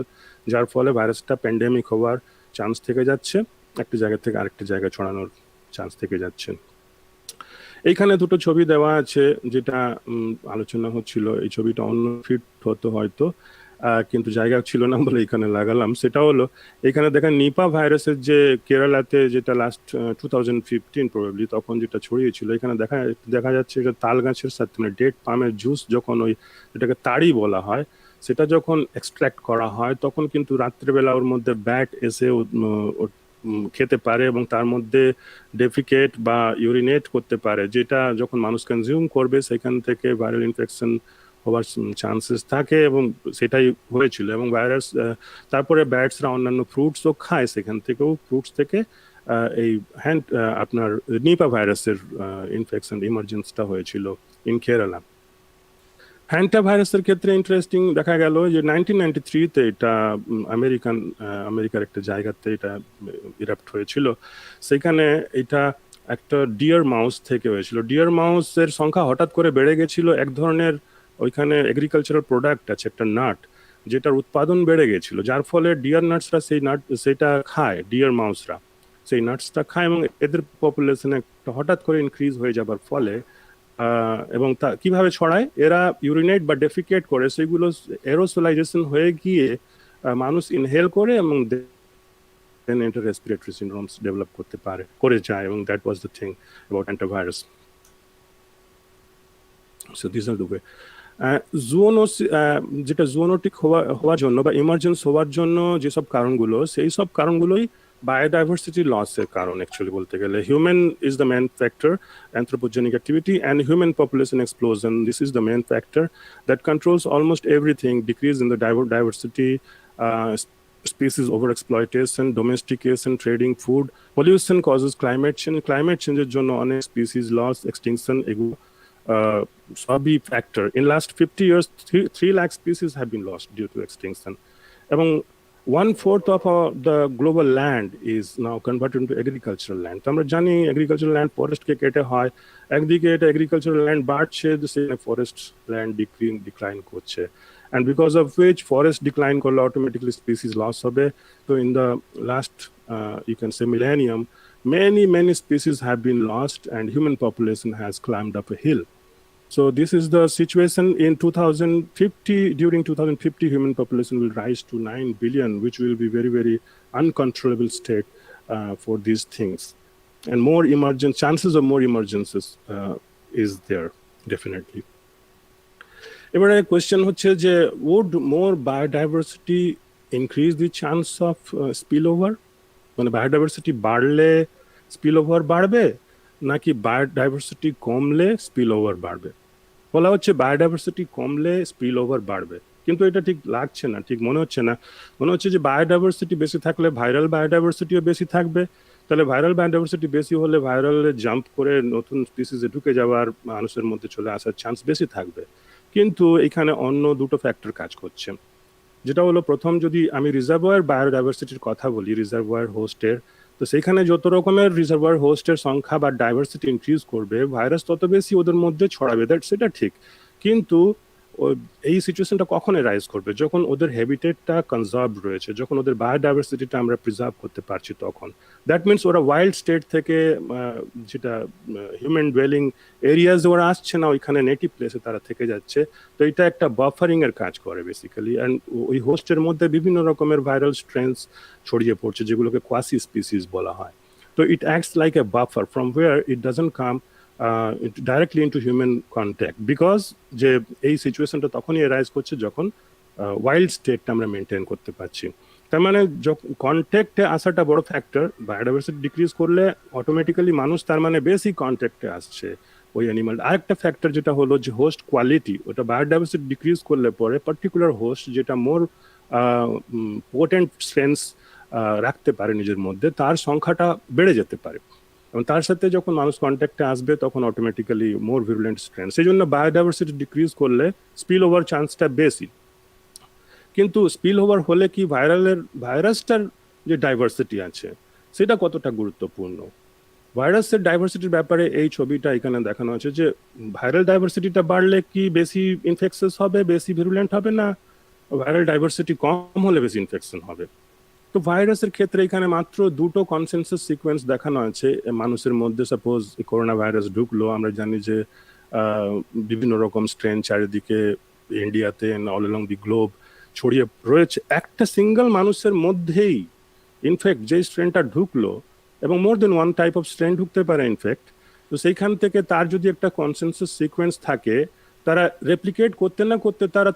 যার ফলে ভাইরাসটা প্যান্ডেমিক হওয়ার চান্স থেকে যাচ্ছে, একটা জায়গা থেকে আরেকটা জায়গায় ছড়ানোর চান্স থেকে যাচ্ছে। এইখানে দুটো ছবি দেওয়া আছে যেটা আলোচনা হচ্ছিল, এই ছবিটা অন্য ফিট হতো হয়তো, কিন্তু জায়গা ছিল না বলে এখানে লাগালাম। সেটা হলো এখানে দেখেন নিপা ভাইরাসের যে কেরালাতে যেটা লাস্ট 2015 প্রবাবলি তখন যেটা ছড়িয়েছিল, এখানে দেখা যাচ্ছে এটা তাল গাছের সাথে মানে ডেট পামের জুস যখন ওই যেটাকে তাড়ি বলা হয় সেটা যখন এক্সট্র্যাক্ট করা হয় তখন কিন্তু রাত্রেবেলা ওর মধ্যে ব্যাট এসে খেতে পারে এবং তার মধ্যে ডেফিকেট বা ইউরিনেট করতে পারে, যেটা যখন মানুষ কনজিউম করবে সেখান থেকে ভাইরাল ইনফেকশন হওয়ার চান্সেস থাকে, এবং সেটাই হয়েছিল। এবং ভাইরাস তারপরে ব্যাটসরা অন্যান্য ফ্রুটসও খায়, সেখান থেকেও ফ্রুটস থেকে এই আপনার নিপা ভাইরাসের ইনফেকশন ইমার্জেন্সটা হয়েছিল ইন কেরালা। হ্যান্টা ভাইরাসের ক্ষেত্রে ইন্টারেস্টিং দেখা গেল যে 1993-তে এটা আমেরিকার একটা জায়গাতে এটা ইরাপ্ট হয়েছিল। সেখানে এটা একটা ডিয়ার মাউস থেকে হয়েছিল। ডিয়ার মাউসের সংখ্যা হঠাৎ করে বেড়ে গেছিল, এক ধরনের ওইখানে এগ্রিকালচারাল প্রোডাক্ট আছে একটা নাট, যেটার উৎপাদন বেড়ে গেছিল, যার ফলে ডিয়ার নাটসরা সেটা খায়, ডিয়ার মাউসরা সেই নাটসটা খায়, এবং এদের পপুলেশনে হঠাৎ করে ইনক্রিজ হয়ে যাবার ফলে এবং তা কিভাবে ছড়ায়, এরা ইউরিনেট বা ডেফিকেট করে, সেগুলো এরোসোলাইজেশন হয়ে গিয়ে মানুষ ইনহেল করে এবং দেন রেসপিরেটরি সিনড্রোমস ডেভেলপ করে যায়, এবং that was the thing about antivirus. So this are the way. যেটা জুনোটিক হওয়ার জন্য বা ইমার্জেন্স হওয়ার জন্য যেসব কারণগুলো, সেই সব কারণগুলোই biodiversity lossের কারণ অ্যাকচুয়ালি বলতে গেলে। Human is the main factor, anthropogenic activity and human population explosion. This is the main factor that controls almost everything. Decrease in the diversity, species overexploitation, domestication, trading food. Pollution causes climate change. Climate change এর জন্য অনেক species loss, extinction এগুলো সবই factor. In last 50 years, 3 lakh species have been lost due to extinction. এবং 1/4 of the global land is now converted into agricultural land. তো আমরা জানি agricultural land ফরেস্টকে কেটে হয়, একদিকে এটা agricultural land বাড়ছে, the same forest land decline করছে, and because of which forest decline করলে automatically species loss হবে. So in the last you can say millennium, many species have been lost and human population has climbed up a hill. So this is the situation in 2050. During 2050, human population will rise to 9 billion, which will be very uncontrollable state for these things. And more emergence, chances of more emergences is there, definitely. এবারে question হচ্ছে যে would more biodiversity increase the chance of spillover? মানে biodiversity বাড়লে spillover বাড়বে নাকি biodiversity কমলে spillover বাড়বে? বলা হচ্ছে বায়োডাইভার্সিটি কমলে স্পিলওভার বাড়বে, কিন্তু এটা ঠিক লাগছে না, ঠিক মনে হচ্ছে না। মনে হচ্ছে যে বায়োডাইভার্সিটি বেশি থাকলে ভাইরাল বায়োডাইভার্সিটিও বেশি থাকবে, তাহলে ভাইরাল বায়োডাইভার্সিটি বেশি হলে ভাইরালে জাম্প করে নতুন স্পিসিসে ঢুকে যাওয়ার, মানুষের মধ্যে চলে আসার চান্স বেশি থাকবে। কিন্তু এখানে অন্য দুটো ফ্যাক্টর কাজ করছে, যেটা হলো প্রথম, যদি আমি রিজার্ভয়ার বায়োডাইভার্সিটির কথা বলি, রিজার্ভয়ার হোস্টের, তো সেখানে যত রকমের রিজার্ভয়ার হোস্টের সংখ্যা বা ডাইভার্সিটি ইনক্রিজ করবে, ভাইরাস তত বেশি ওদের মধ্যে ছড়াবে, সেটা ঠিক। কিন্তু এই সিচুয়েশনটা কখন রাইজ করবে? যখন ওদের হ্যাবিটেটটা কনজার্ভ রয়েছে, যখন ওদের বায়োডাইভার্সিটিটা আমরা প্রিজার্ভ করতে পারছি, তখন দ্যাট মিনস ওরা ওয়াইল্ড স্টেট থেকে যেটা হিউম্যান ডুয়েলিং এরিয়াজ ওরা আসছে না, ওইখানে নেটিভ প্লেসে তারা থেকে যাচ্ছে। তো এটা একটা বাফারিং এর কাজ করে বেসিক্যালি, অ্যান্ড ওই হোস্টের মধ্যে বিভিন্ন রকমের ভাইরাল স্ট্রেনস ছড়িয়ে পড়ছে, যেগুলোকে কোয়াসি স্পিসিস বলা হয়। তো it acts like a buffer from where it doesn't come directly into human contact, because যে এই সিচুয়েশনটা তখনই এরাইজ করছে যখন ওয়াইল্ড স্টেটটা আমরা মেনটেন করতে পারছি। তার মানে কন্ট্যাক্টে আসাটা বড় ফ্যাক্টর। বায়োডাইভার্সিটি ডিক্রিজ করলে অটোমেটিক্যালি মানুষ তার মানে বেশি কন্ট্যাক্টে আসছে ওই অ্যানিমাল। আরেকটা ফ্যাক্টর যেটা হলো যে হোস্ট কোয়ালিটি, ওটা বায়োডাইভার্সিটি ডিক্রিজ করলে পরে পার্টিকুলার হোস্ট যেটা মোর পোটেন্ট স্ট্রেন্থস রাখতে পারে নিজের মধ্যে, তার সংখ্যাটা বেড়ে যেতে পারে, এবং তার সাথে যখন মানুষ কন্ট্যাক্টে আসবে তখন অটোমেটিক্যালি মোর ভিরুলেন্ট স্ট্রেন। সেই জন্য বায়োডাইভার্সিটি ডিক্রিজ করলে স্পিল ওভার চান্সটা বেশি। কিন্তু স্পিল ওভার হলে কি ভাইরাসটার যে ডাইভার্সিটি আছে সেটা কতটা গুরুত্বপূর্ণ? ভাইরাসের ডাইভার্সিটির ব্যাপারে এই ছবিটা এখানে দেখানো আছে, যে ভাইরাল ডাইভার্সিটিটা বাড়লে কি বেশি ইনফেকশন হবে, বেশি ভিরুলেন্ট হবে, না ভাইরাল ডাইভার্সিটি কম হলে বেশি ইনফেকশন হবে? তো ভাইরাসের ক্ষেত্রে এখানে মাত্র দুটো কনসেনসাস সিকোয়েন্স দেখানো আছে মানুষের মধ্যে। সাপোজ করোনা ভাইরাস ঢুকলো, আমরা জানি যে বিভিন্ন রকম স্ট্রেন চারিদিকে ইন্ডিয়াতে অল অ্যালং দি গ্লোব ছড়িয়ে রয়েছে। একটা সিঙ্গেল মানুষের মধ্যেই ইনফ্যাক্ট যে স্ট্রেনটা ঢুকলো, এবং মোর দেন ওয়ান টাইপ অফ স্ট্রেন ঢুকতে পারে ইনফ্যাক্ট, তো সেইখান থেকে তার যদি একটা কনসেনসাস সিকোয়েন্স থাকে, তারা রেপ্লিকেট করতে না করতে তারা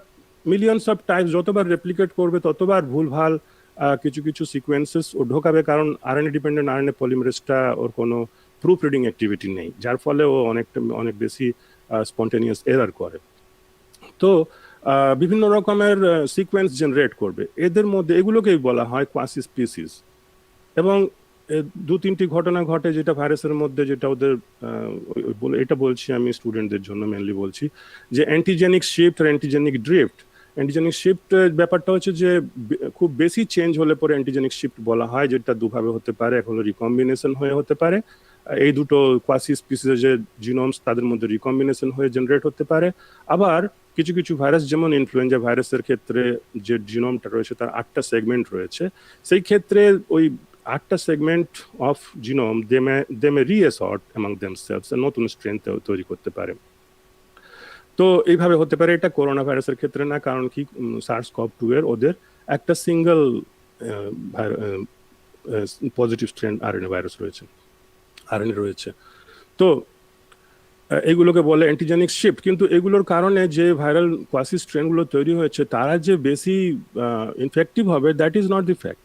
মিলিয়নস অফ টাইপস যতবার রেপ্লিকেট করবে ততবার ভুলভাল কিছু সিকোয়েন্সেস ও ঢোকাবে, কারণ আরএনএ ডিপেন্ডেন্ট আরএনএ পলিমারেজটা ওর কোনো প্রুফ রিডিং অ্যাক্টিভিটি নেই, যার ফলে ও অনেক বেশি স্পন্টেনিয়াস এরার করে। তো বিভিন্ন রকমের সিকোয়েন্স জেনারেট করবে, এদের মধ্যে এগুলোকেই বলা হয় কোয়াসি স্পিসিস। এবং দু তিনটি ঘটনা ঘটে যেটা ভাইরাসের মধ্যে, যেটা ওদের এটা বলছি আমি স্টুডেন্টদের জন্য মেনলি বলছি, যে অ্যান্টিজেনিক শিফট আর অ্যান্টিজেনিক ড্রিফট। অ্যান্টিজেনিক শিফট ব্যাপারটা হচ্ছে যে খুব বেশি চেঞ্জ হলে পরে অ্যান্টিজেনিক শিফট বলা হয়, যেটা দুভাবে হতে পারে, এক হলো রিকম্বিনেশন হয়ে হতে পারে, এই দুটো কোয়াসি স্পিসিসের যে জিনোমস তাদের মধ্যে রিকম্বিনেশন হয়ে জেনারেট হতে পারে। আবার কিছু ভাইরাস, যেমন ইনফ্লুয়েঞ্জা ভাইরাসের ক্ষেত্রে যে জিনোমটা রয়েছে তার 8টা সেগমেন্ট রয়েছে, সেই ক্ষেত্রে ওই 8টা segment of genome they may reassort among themselves, নতুন স্ট্রেন তৈরি করতে পারে। তো এইভাবে হতে পারে। এটা করোনা ভাইরাসের ক্ষেত্রে না, কারণ কি SARS-CoV-2 এর ওদের একটা single positive strain RNA virus রয়েছে, আরএনএ রয়েছে। তো এগুলোকে বলে অ্যান্টিজেনিক শিফট। কিন্তু এগুলোর কারণে যে ভাইরাল কোয়াসি স্ট্রেনগুলো তৈরি হয়েছে তারা যে বেশি ইনফেক্টিভ হবে, that is not the fact.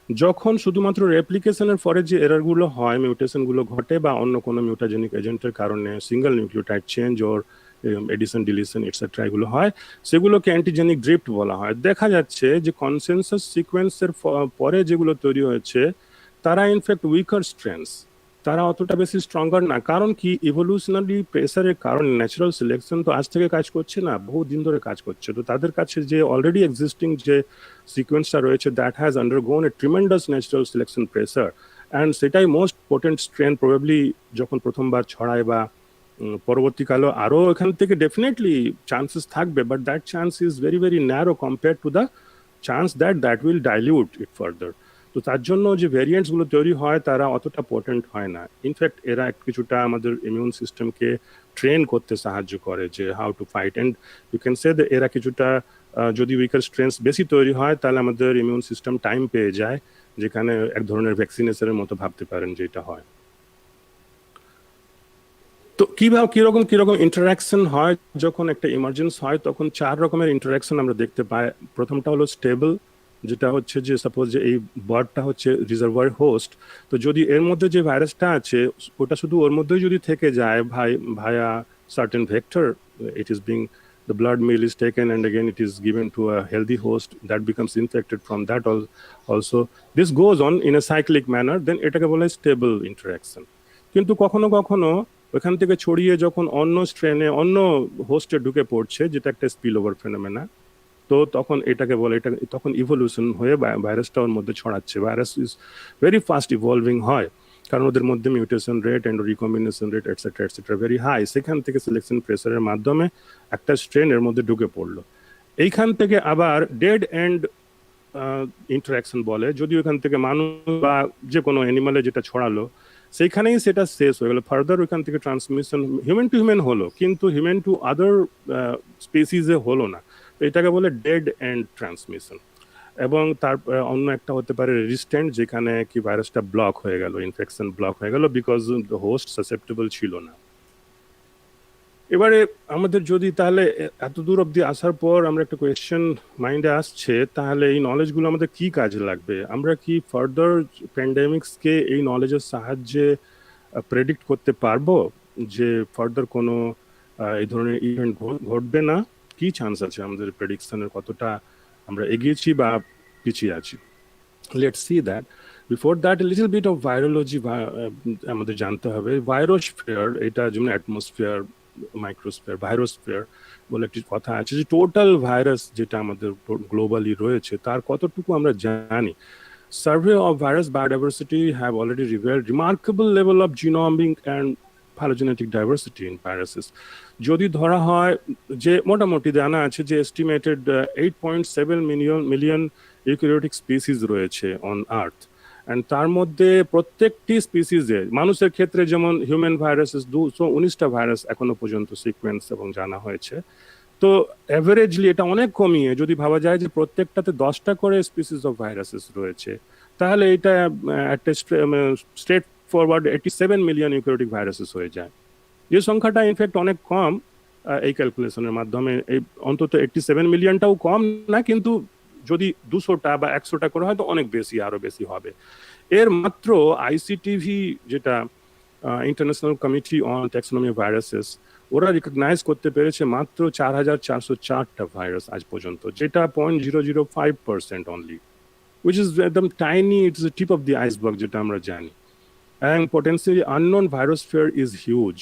যখন শুধুমাত্র রেপ্লিকেশনের পরে যে এরারগুলো হয়, মিউটেশনগুলো ঘটে, বা অন্য কোনো মিউটাজেনিক এজেন্টের কারণে সিঙ্গেল নিউক্লিওটাইড চেঞ্জ ওর এডিশন ডিলিশন এটসেট্রা এগুলো হয়, সেগুলোকে অ্যান্টিজেনিক ড্রিফট বলা হয়। দেখা যাচ্ছে যে কনসেনসাস সিকোয়েন্সের পরে যেগুলো তৈরি হয়েছে তারা ইনফ্যাক্ট উইকার স্ট্রেনস, তারা অতটা বেশি স্ট্রঙ্গার না। কারণ কি, ইভলিউশনারি প্রেসারের কারণে ন্যাচারাল সিলেকশন তো আজ থেকে কাজ করছে না, বহু দিন ধরে কাজ করছে। তো তাদের কাছে যে অলরেডি এক্সিস্টিং যে সিকোয়েন্সটা রয়েছে, that has undergone a tremendous natural selection pressure, and সেটাই মোস্ট পোটেন্ট স্ট্রেন প্রবাবলি যখন প্রথমবার ছড়ায়, বা পরবর্তীকালে আরো এখান থেকে ডেফিনেটলি চান্সেস থাকবে, but that chance is very very narrow compare to the chance that will dilute it further. তো তার জন্য যে ভ্যারিয়েন্টস গুলো তৈরি হয় তারা অতটা পোটেন্ট হয় না। ইনফ্যাক্ট এরা কিছুটা আমাদের ইমিউন সিস্টেমকে ট্রেন করতে সাহায্য করে, যে how to fight, and you can say এরা কিছুটা যদি উইকার স্ট্রেনস বেশি তৈরি হয় তাহলে আমাদের ইমিউন সিস্টেম টাইম পেয়ে যায়, যেখানে এক ধরনের ভ্যাকসিনেশনের মতো ভাবতে পারেন যেটা হয়। তো কিভাবে কিরকম কিরকম ইন্টারাকশন হয় যখন একটা ইমার্জেন্স হয়, তখন 4 রকমের ইন্টারাকশন আমরা দেখতে পাই। প্রথমটা হলো স্টেবল, যেটা হচ্ছে যে সাপোজ যে এই বার্ডটা হচ্ছে রিজার্ভার হোস্ট, তো যদি এর মধ্যে যে ভাইরাসটা আছে ওটা শুধু ওর মধ্যেই যদি থেকে যায় via certain vector, it is being the blood meal is taken and again it is given to a healthy host that becomes infected from that also. This goes on in a cyclic manner, then এটাকে বলা হয় stable interaction. কিন্তু কখনো কখনো ওখান থেকে ছড়িয়ে যখন অন্য স্ট্রেনে অন্য হোস্টে ঢুকে পড়ছে, যেটা একটা স্পিল ওভার ফেনোমেনা, তো তখন এটাকে বলে, এটা তখন ইভলিউশন হয়ে ভাইরাসটা ওর মধ্যে ছড়াচ্ছে। Virus is very fast evolving হয়, কারণ ওদের মধ্যে mutation rate and recombination rate etcetera very high. সেখান থেকে সিলেকশন প্রেসারের মাধ্যমে একটা স্ট্রেন এর মধ্যে ঢুকে পড়লো। এইখান থেকে আবার ডেড এন্ড ইন্টারাকশন বলে, যদি ওখান থেকে মানুষ বা যে কোনো অ্যানিমালে যেটা ছড়ালো সেইখানেই সেটা শেষ হয়ে গেল, ফার্দার ওইখান থেকে ট্রান্সমিশন হিউম্যান টু হিউম্যান হলো, কিন্তু হিউম্যান টু আদার স্পিসিসে হলো না। তো এটাকে বলে ডেড এন্ড ট্রান্সমিশন। এবং তার অন্য একটা হতে পারে রেজিস্ট্যান্ট, যেখানে কি ভাইরাসটা ব্লক হয়ে গেল, ইনফেকশন ব্লক হয়ে গেল, বিকজ দ্য হোস্ট সাসেপ্টেবল ছিল না। এবারে আমাদের যদি তাহলে এত দূর অব্দি আসার পর আমরা একটা কোয়েশ্চেন মাইন্ডে আসছে, তাহলে এই নলেজগুলো আমাদের কি কাজে লাগবে? আমরা কি ফার্দার প্যান্ডেমিক্সকে এই নলেজের সাহায্যে প্রেডিক্ট করতে পারবো যে ফার্দার কোনো এই ধরনের ইভেন্ট ঘটবে না? কি চান্স আছে আমাদের প্রেডিকশনের, কতটা আমরা এগিয়েছি বা পিছিয়ে আছি? Let's see that. Before that little bit of virology আমাদের জানতে হবে। ভাইরোস্ফিয়ার, এটা যেমন অ্যাটমসফিয়ার, মাইক্রোস্ফিয়ার, ভাইরোস্ফিয়ার বলে একটি কথা আছে, যে টোটাল ভাইরাস যেটা আমাদের গ্লোবালি রয়েছে তার কতটুকু আমরা জানি। Survey of virus biodiversity have already revealed remarkable level of genomic and phylogenetic diversity in viruses. যদি ধরা হয় যে মোটামুটি জানা আছে যে এস্টিমেটেড 8.7 মিলিয়ন ইউক্যারিওটিক স্পিসিস রয়েছে অন আর্থ, অ্যান্ড তার মধ্যে প্রত্যেকটি স্পিসিসে, মানুষের ক্ষেত্রে যেমন হিউম্যান ভাইরাসেস 219টা ভাইরাস এখনো পর্যন্ত সিকোয়েন্স এবং জানা হয়েছে। তো অ্যাভারেজলি এটা অনেক কমিয়ে যদি ভাবা যায় যে প্রত্যেকটাতে 10টা করে স্পিসিস অফ ভাইরাসেস রয়েছে, তাহলে এটা একটা straight forward 87 million eukaryotic viruses হয়ে যায়। যে সংখ্যাটা ইনফ্যাক্ট অনেক কম এই ক্যালকুলেশনের মাধ্যমে, এই অন্তত 87 মিলিয়নটাও কম না, কিন্তু যদি 200টা বা 100টা করে হয় তো অনেক বেশি, আরো বেশি হবে। এর মাত্র আইসিটিভি, যেটা international committee on taxonomy of viruses, ওরা রিকগনাইজ করতে পেরেছে মাত্র 4,404টা ভাইরাস আজ পর্যন্ত, যেটা 0.005% অনলি, which is একদম tiny, it's the tip of the iceberg যেটা আমরা জানি। and potentially unknown virosphere is huge.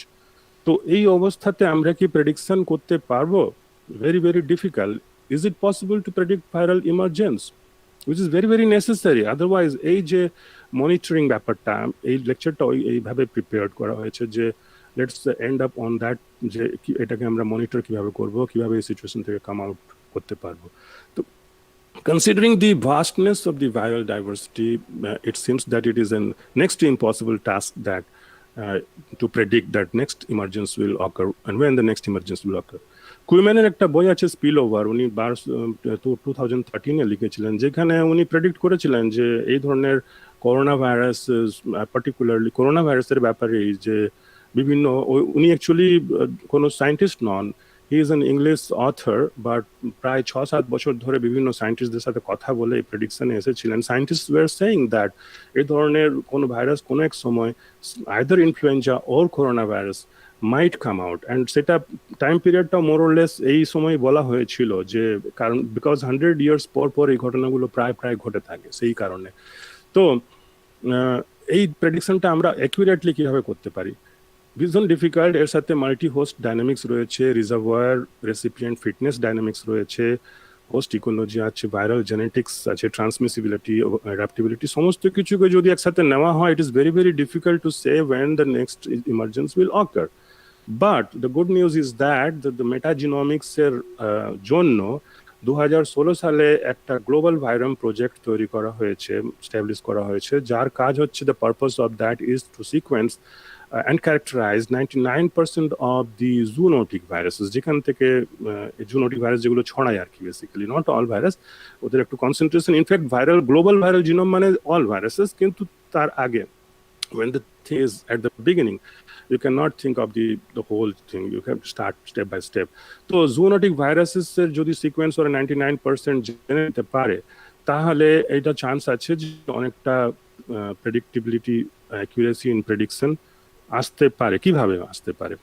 তো এই অবস্থাতে আমরা কি প্রেডিকশন করতে পারবো? Very very difficult. Is it possible to predict viral emergence, which is very very necessary. Otherwise এই যে মনিটরিং ব্যাপারটা, এই লেকচারটা এইভাবে প্রিপেয়ার করা হয়েছে যে let's end up on that, যে এটাকে আমরা মনিটর কিভাবে করব, কিভাবে এই সিচুয়েশন থেকে কাম আউট করতে পারবো। তো considering the vastness of the viral diversity, it seems that it is a next to impossible task that to predict that next emergence will occur and when the next emergence will occur. কুইম্যানের একটা বই আছে spill over, উনি 2013-এ লিখেছিলেন, যেখানে উনি predict করেছিলেন যে এই ধরনের করোনা ভাইরাস, পার্টিকুলারলি করোনা ভাইরাসের ব্যাপারে, যে বিভিন্ন, উনি অ্যাকচুয়ালি কোনো scientist non, he is an English author, but প্রায় 6-7 বছর ধরে বিভিন্ন সায়েন্টিস্টদের সাথে কথা বলে এই প্রেডিকশনে এসেছিলেন। সায়েন্টিস্ট ওয়ার সেইং দ্যাট এই ধরনের কোনো ভাইরাস কোনো এক সময়, either influenza or corona virus, might come out, and সেটা টাইম পিরিয়ডটা মোরলেস এই সময় বলা হয়েছিল, যে কারণ বিকজ 100 ইয়ার্স পর পর এই ঘটনাগুলো প্রায় ঘটে থাকে, সেই কারণে। তো এই প্রেডিকশনটা আমরা অ্যাকুরেটলি কিভাবে করতে পারি? ভীষণ ডিফিকাল্ট। এর সাথে মাল্টি হোস্ট ডাইনামিক্স রয়েছে, রিজার্ভয়ার রেসিপিয়েন্ট ফিটনেস ডাইনামিক্স রয়েছে, হোস্ট ইকোলজি আছে, ভাইরাল জেনেটিক্স আছে, ট্রান্সমিসিবিলিটি, অ্যাডাপ্টিবিলিটি, সমস্ত কিছুকে যদি একসাথে নেওয়া হয়, it is very very difficult to say when the next emergence will occur. But the good news is that the metagenomics এর জন্য 2016 সালে একটা গ্লোবাল ভাইরাম প্রজেক্ট তৈরি করা হয়েছে, স্টাবলিশ করা হয়েছে, যার কাজ হচ্ছে, the purpose of that is to sequence and characterize 99% of the zoonotic viruses, যেখান থেকে জুনোটিক ভাইরাস যেগুলো ছড়ায় আর কি, বেসিক্যালি নট অল ভাইরাস, ওদের একটু concentration. In fact viral, global viral genome মানে অল ভাইরাসেস, কিন্তু তার আগে when the thing is at the beginning, you cannot think of the whole thing, you have to start step by step. তো zoonotic viruses এর যদি sequence ওরা 99% জেনে নিতে পারে, তাহলে এইটা চান্স আছে যে অনেকটা প্রেডিক্টিবিলিটি, অ্যাকুরেসি ইন প্রেডিকশন আসতে পারে। কিভাবে আসতে পারে?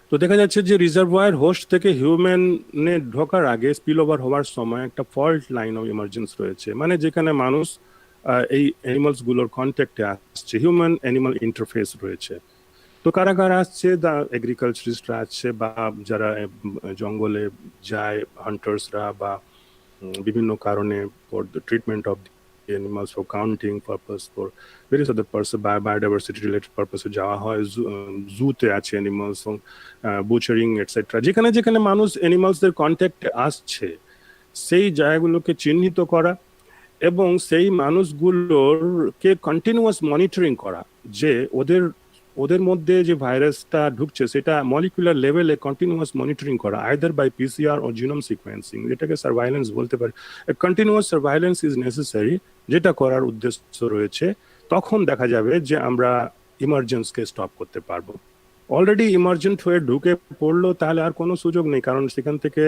তো দেখা যাচ্ছে যে রিজার্ভয়ার হোস্ট থেকে হিউম্যানে ঢোকার আগে, স্পিল ওভার হওয়ার সময় একটা ফল্ট লাইন অফ ইমার্জেন্স রয়েছে, মানে যেখানে মানুষ এই অ্যানিমালস গুলোর কন্ট্যাক্টে আসছে, হিউম্যান অ্যানিমাল ইন্টারফেস রয়েছে। তো কারা কারা আসছে? দা এগ্রিকালচারিস্টরা আসছে, বা যারা জঙ্গলে যায়, হান্টার্সরা, বা বিভিন্ন কারণে for the treatment of animals, for counting purpose, for various other purposes, biodiversity related purpose যাওয়া হয়, জুতে আছে অ্যানিমালস, বুচারিং এটসেট্রা। যেখানে যেখানে মানুষ অ্যানিমালসদের কন্ট্যাক্টে আসছে, সেই জায়গাগুলোকে চিহ্নিত করা এবং সেই মানুষগুলোরকে কন্টিনিউয়াস মনিটরিং করা, যে ওদের মধ্যে যে ভাইরাসটা ঢুকছে সেটা মলিকুলার লেভেলে কন্টিনিউয়াস মনিটরিং করা, আইদার বাই পিসিআর ও জিনোম সিকোয়েন্সিং, যেটাকে সার্ভাইলেন্স বলতে পারে। কন্টিনিউয়াস সার্ভাইলেন্স ইজ নেসেসারি, যেটা করার উদ্দেশ্য রয়েছে। তখন দেখা যাবে যে আমরা ইমার্জেন্সকে স্টপ করতে পারবো। অলরেডি ইমার্জেন্ট হয়ে ঢুকে পড়লো, তাহলে আর কোনো সুযোগ নেই, কারণ সেখান থেকে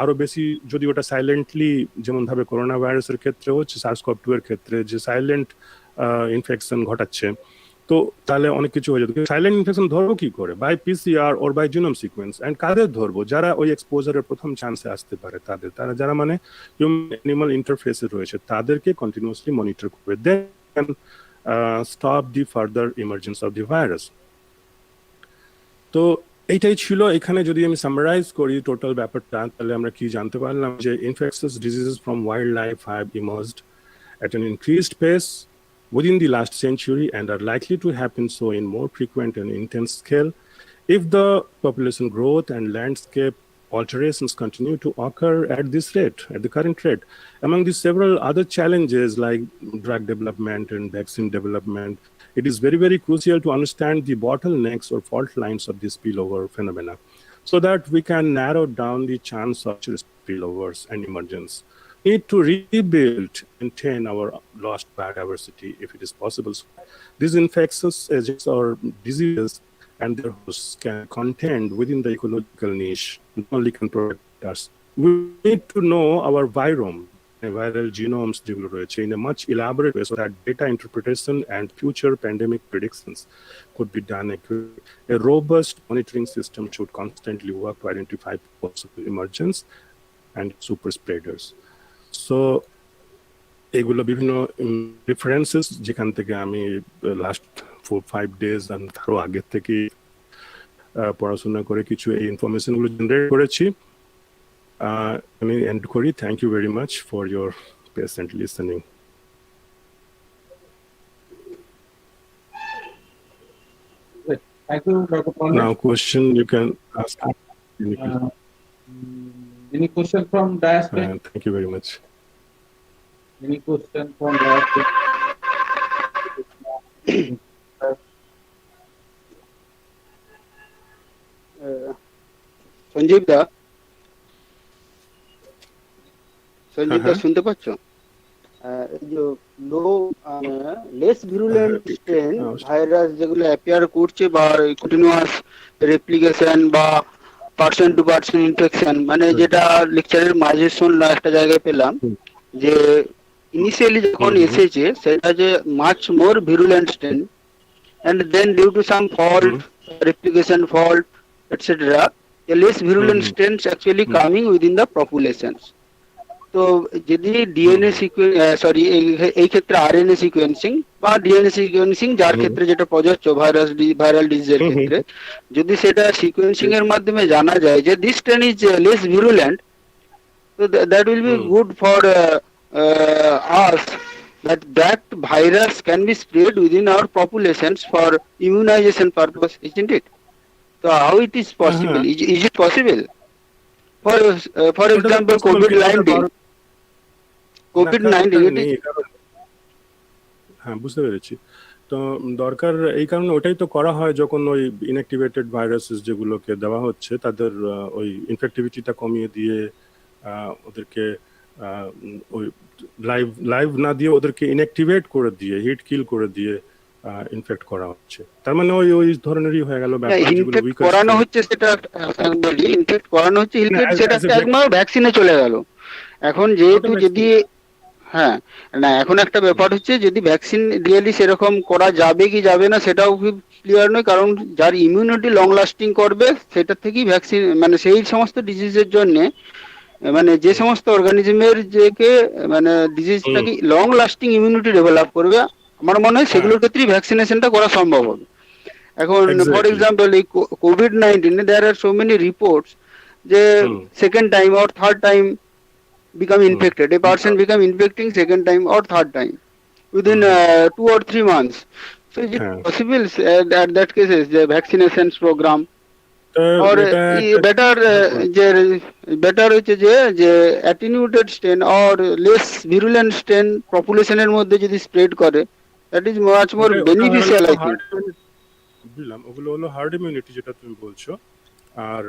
আরো বেশি যদি ওটা সাইলেন্টলি, যেমন ভাবে করোনা ভাইরাসের ক্ষেত্রে হচ্ছে, SARS-CoV-2 এর ক্ষেত্রে যে সাইলেন্ট ইনফেকশন ঘটাচ্ছে, তো তাহলে অনেক কিছু হয়ে যেত। সাইলেন্ট ইনফেকশন ধরবো কি করে? By PCR or by genome sequence. And কাদের ধরবো? যারা ওই এক্সপোজারের প্রথম চান্সে আসতে পারে, তারা যারা মানে হিউম্যান অ্যানিমাল ইন্টারফেসে রয়েছে, তাদেরকে কন্টিনিউয়াসলি মনিটর করবে, then stop the further emergence of the virus. তো এইটাই ছিল। এখানে যদি আমি সামারাইজ করি টোটাল ব্যাপারটা, তাহলে আমরা কি জানতে পারলাম? যে infectious diseases from wild life have emerged at an increased pace within the last century and are likely to happen so in more frequent and intense scale if the population growth and landscape alterations continue to occur at this rate, at the current rate. Among the several other challenges like drug development and vaccine development, it is very, very crucial to understand the bottlenecks or fault lines of this spillover phenomena so that we can narrow down the chance of spillovers and emergence. Need to rebuild, maintain our lost biodiversity if it is possible. So these infectious agents or diseases and their hosts can contend within the ecological niche, not only can protect us. We need to know our virome, viral genomes in a much elaborate way so that data interpretation and future pandemic predictions could be done accurately. A robust monitoring system should constantly work to identify possible emergence and super spreaders. So এগুলো বিভিন্ন references, যেখান থেকে আমি last 4-5 days তারও আগের থেকে পড়াশোনা করে কিছু এই ইনফরমেশনগুলো জেনারেট করেছি। আমি এন্ড করি। Thank you very much for your patient listening. Thank you, Dr. Pandit. Now question you can ask. Any question from diaspora? Thank you very much. Any question from diaspora? Sanjib দা, শুনতে পাচ্ছ? এই যে less virulent strain virus যেগুলো appear করছে বা continuous replication বা person to person infection, মানে যেটা লেকচারের মাঝে শুনলাম একটা জায়গায় পেলাম যে ইনিশিয়ালি যখন এসেছে সেটা যে much more virulent strain and then due to some fault, replication fault, etc., a less virulent strains actually coming within the populations. তো তো যদি ডিএনএ সরি এই ক্ষেত্রে আরএনএ সিকোয়েন্সিং বা ডিএনএ সিকোয়েন্সিং যার হুম। ক্ষেত্রে যেটা প্রযোজ্য ভাইরাল ডিজিজের হুম, হুম। ক্ষেত্রে, যদি সেটা সিকোয়েন্সিং এর মাধ্যমে জানা যায় যে this strain is less virulent, so that will be Hmm. good for us, that virus can be spread within our populations for immunization purpose, isn't it? So how it is possible? Is it possible? For ওটা তো example, possible, কিন্তু ওটা COVID-19. করার COVID-19 দরকার it নেই, is, কারণ হ্যাঁ, বুঝতে পেরেছি। তো দরকার এই কারণে ওটাই তো করা হয়, যখন ওই ইনঅ্যাক্টিভেটেড ভাইরাসেস যেগুলোকে দেওয়া হচ্ছে তাদের ওই ইনফেক্টিভিটিটা কমিয়ে দিয়ে ওদেরকে ওই লাইভ না দিয়ে ওদেরকে ইনঅ্যাক্টিভেট করে দিয়ে হিট কিল করে দিয়ে ইনফেক্ট করা হচ্ছে। তার মানে ওই ওই ধরনেরই হয়ে গেল ব্যাপার, যেগুলো ইনফেক্ট উইকার করানো হচ্ছে, সেটা বলি ইনফেক্ট করানো হচ্ছে, না, সেটা as a একবার ভ্যাকসিনে চলে গেল। এখন যেহেতু ওটা যদি হ্যাঁ, না এখন একটা ব্যাপার হচ্ছে, যদি ভ্যাকসিন রিয়েলি সেরকম করা যাবে কি যাবে না সেটাও খুব ক্লিয়ার নয়, কারণ যার ইমিউনিটি লং লাস্টিং করবে সেটা থেকেই ভ্যাকসিন, মানে সেই সমস্ত ডিজিজের জন্য, মানে যে সমস্ত অর্গানিজমের যেকে মানে ডিজিজটাকে লং লাস্টিং ইমিউনিটি ডেভেলপ করবে, আমার মনে হয় সেগুলোর ক্ষেত্রেই ভ্যাকসিনেশনটা করা সম্ভব হবে। এখন ফর Exactly. এক্সাম্পল এই COVID-19 দেয়ার আর সো মেনি রিপোর্টস যে second time or third time become infected. A person become infecting second time or third time within 2 or 3 months. So is it possible at that cases the vaccinations program or better হচ্ছে যে attenuated strain or less virulent strain population এর মধ্যে যদি spread করে, that is much more beneficial I think. বুঝলাম, ওগুলো হলো hard immunity যেটা তুমি বলছো, আর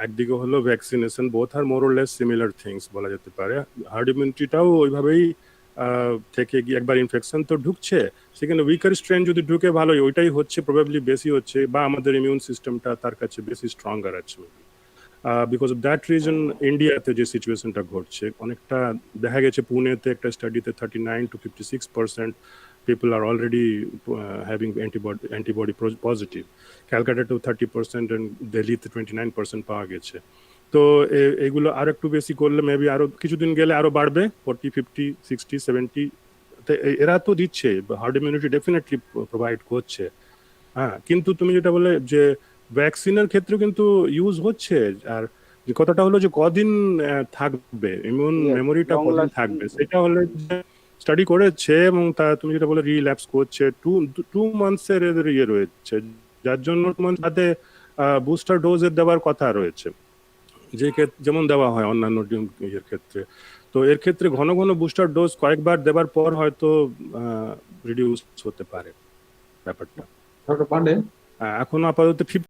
একদিকে হলো vaccination. Both are more or less similar things বলা যেতে পারে। হার্ড ইমিউনিটিটাও ওইভাবেই থেকে গিয়ে একবার ইনফেকশন তো ঢুকছে, সেখানে উইকার স্ট্রেন যদি ঢুকে ভালোই, ওইটাই হচ্ছে প্রবাবলি বেশি হচ্ছে, বা আমাদের ইমিউন সিস্টেমটা তার কাছে বেশি স্ট্রঙ্গার আছে। বিকজ অফ দ্যাট রিজন ইন্ডিয়াতে যে সিচুয়েশনটা ঘটছে, অনেকটা দেখা গেছে পুনেতে একটা স্টাডিতে 39 to 56% people are already having antibody positive. ক্যালকাটাতেও 30% and দিল্লিতে 29% পাওয়া গেছে। তো এগুলো আর একটু বেশি করলে মেবি আরো কিছুদিন গেলে আরো বাড়বে, 40, 50, 60, 70। এরা তো দিচ্ছে, হার্ড ইমিউনিটি ডেফিনেটলি প্রোভাইড করছে। হ্যাঁ, কিন্তু তুমি যেটা বলে যে ভ্যাকসিনের ক্ষেত্রে কিন্তু ইউজ হচ্ছে, আর যে কথাটা হলো যে কদিন থাকবে ইমিউন মেমোরিটা, কদিন থাকবে, সেটা হলে স্টাডি করেছে, এবং তা তুমি যেটা বলে রিল্যাপস করছে 2 মান্থসের এদের ইয়ে রয়েছে, যার জন্য তাতে বুস্টার ডোজের দেওয়ার কথা রয়েছে, যে যেমন দেওয়া হয় অন্যান্য ইয়ের ক্ষেত্রে। তো এর ক্ষেত্রে ঘন ঘন বুস্টার ডোজ কয়েকবার দেওয়ার পর হয়তো রিডিউস হতে পারে ব্যাপারটা। ডক্টর পান্ডে, এখন আপাতত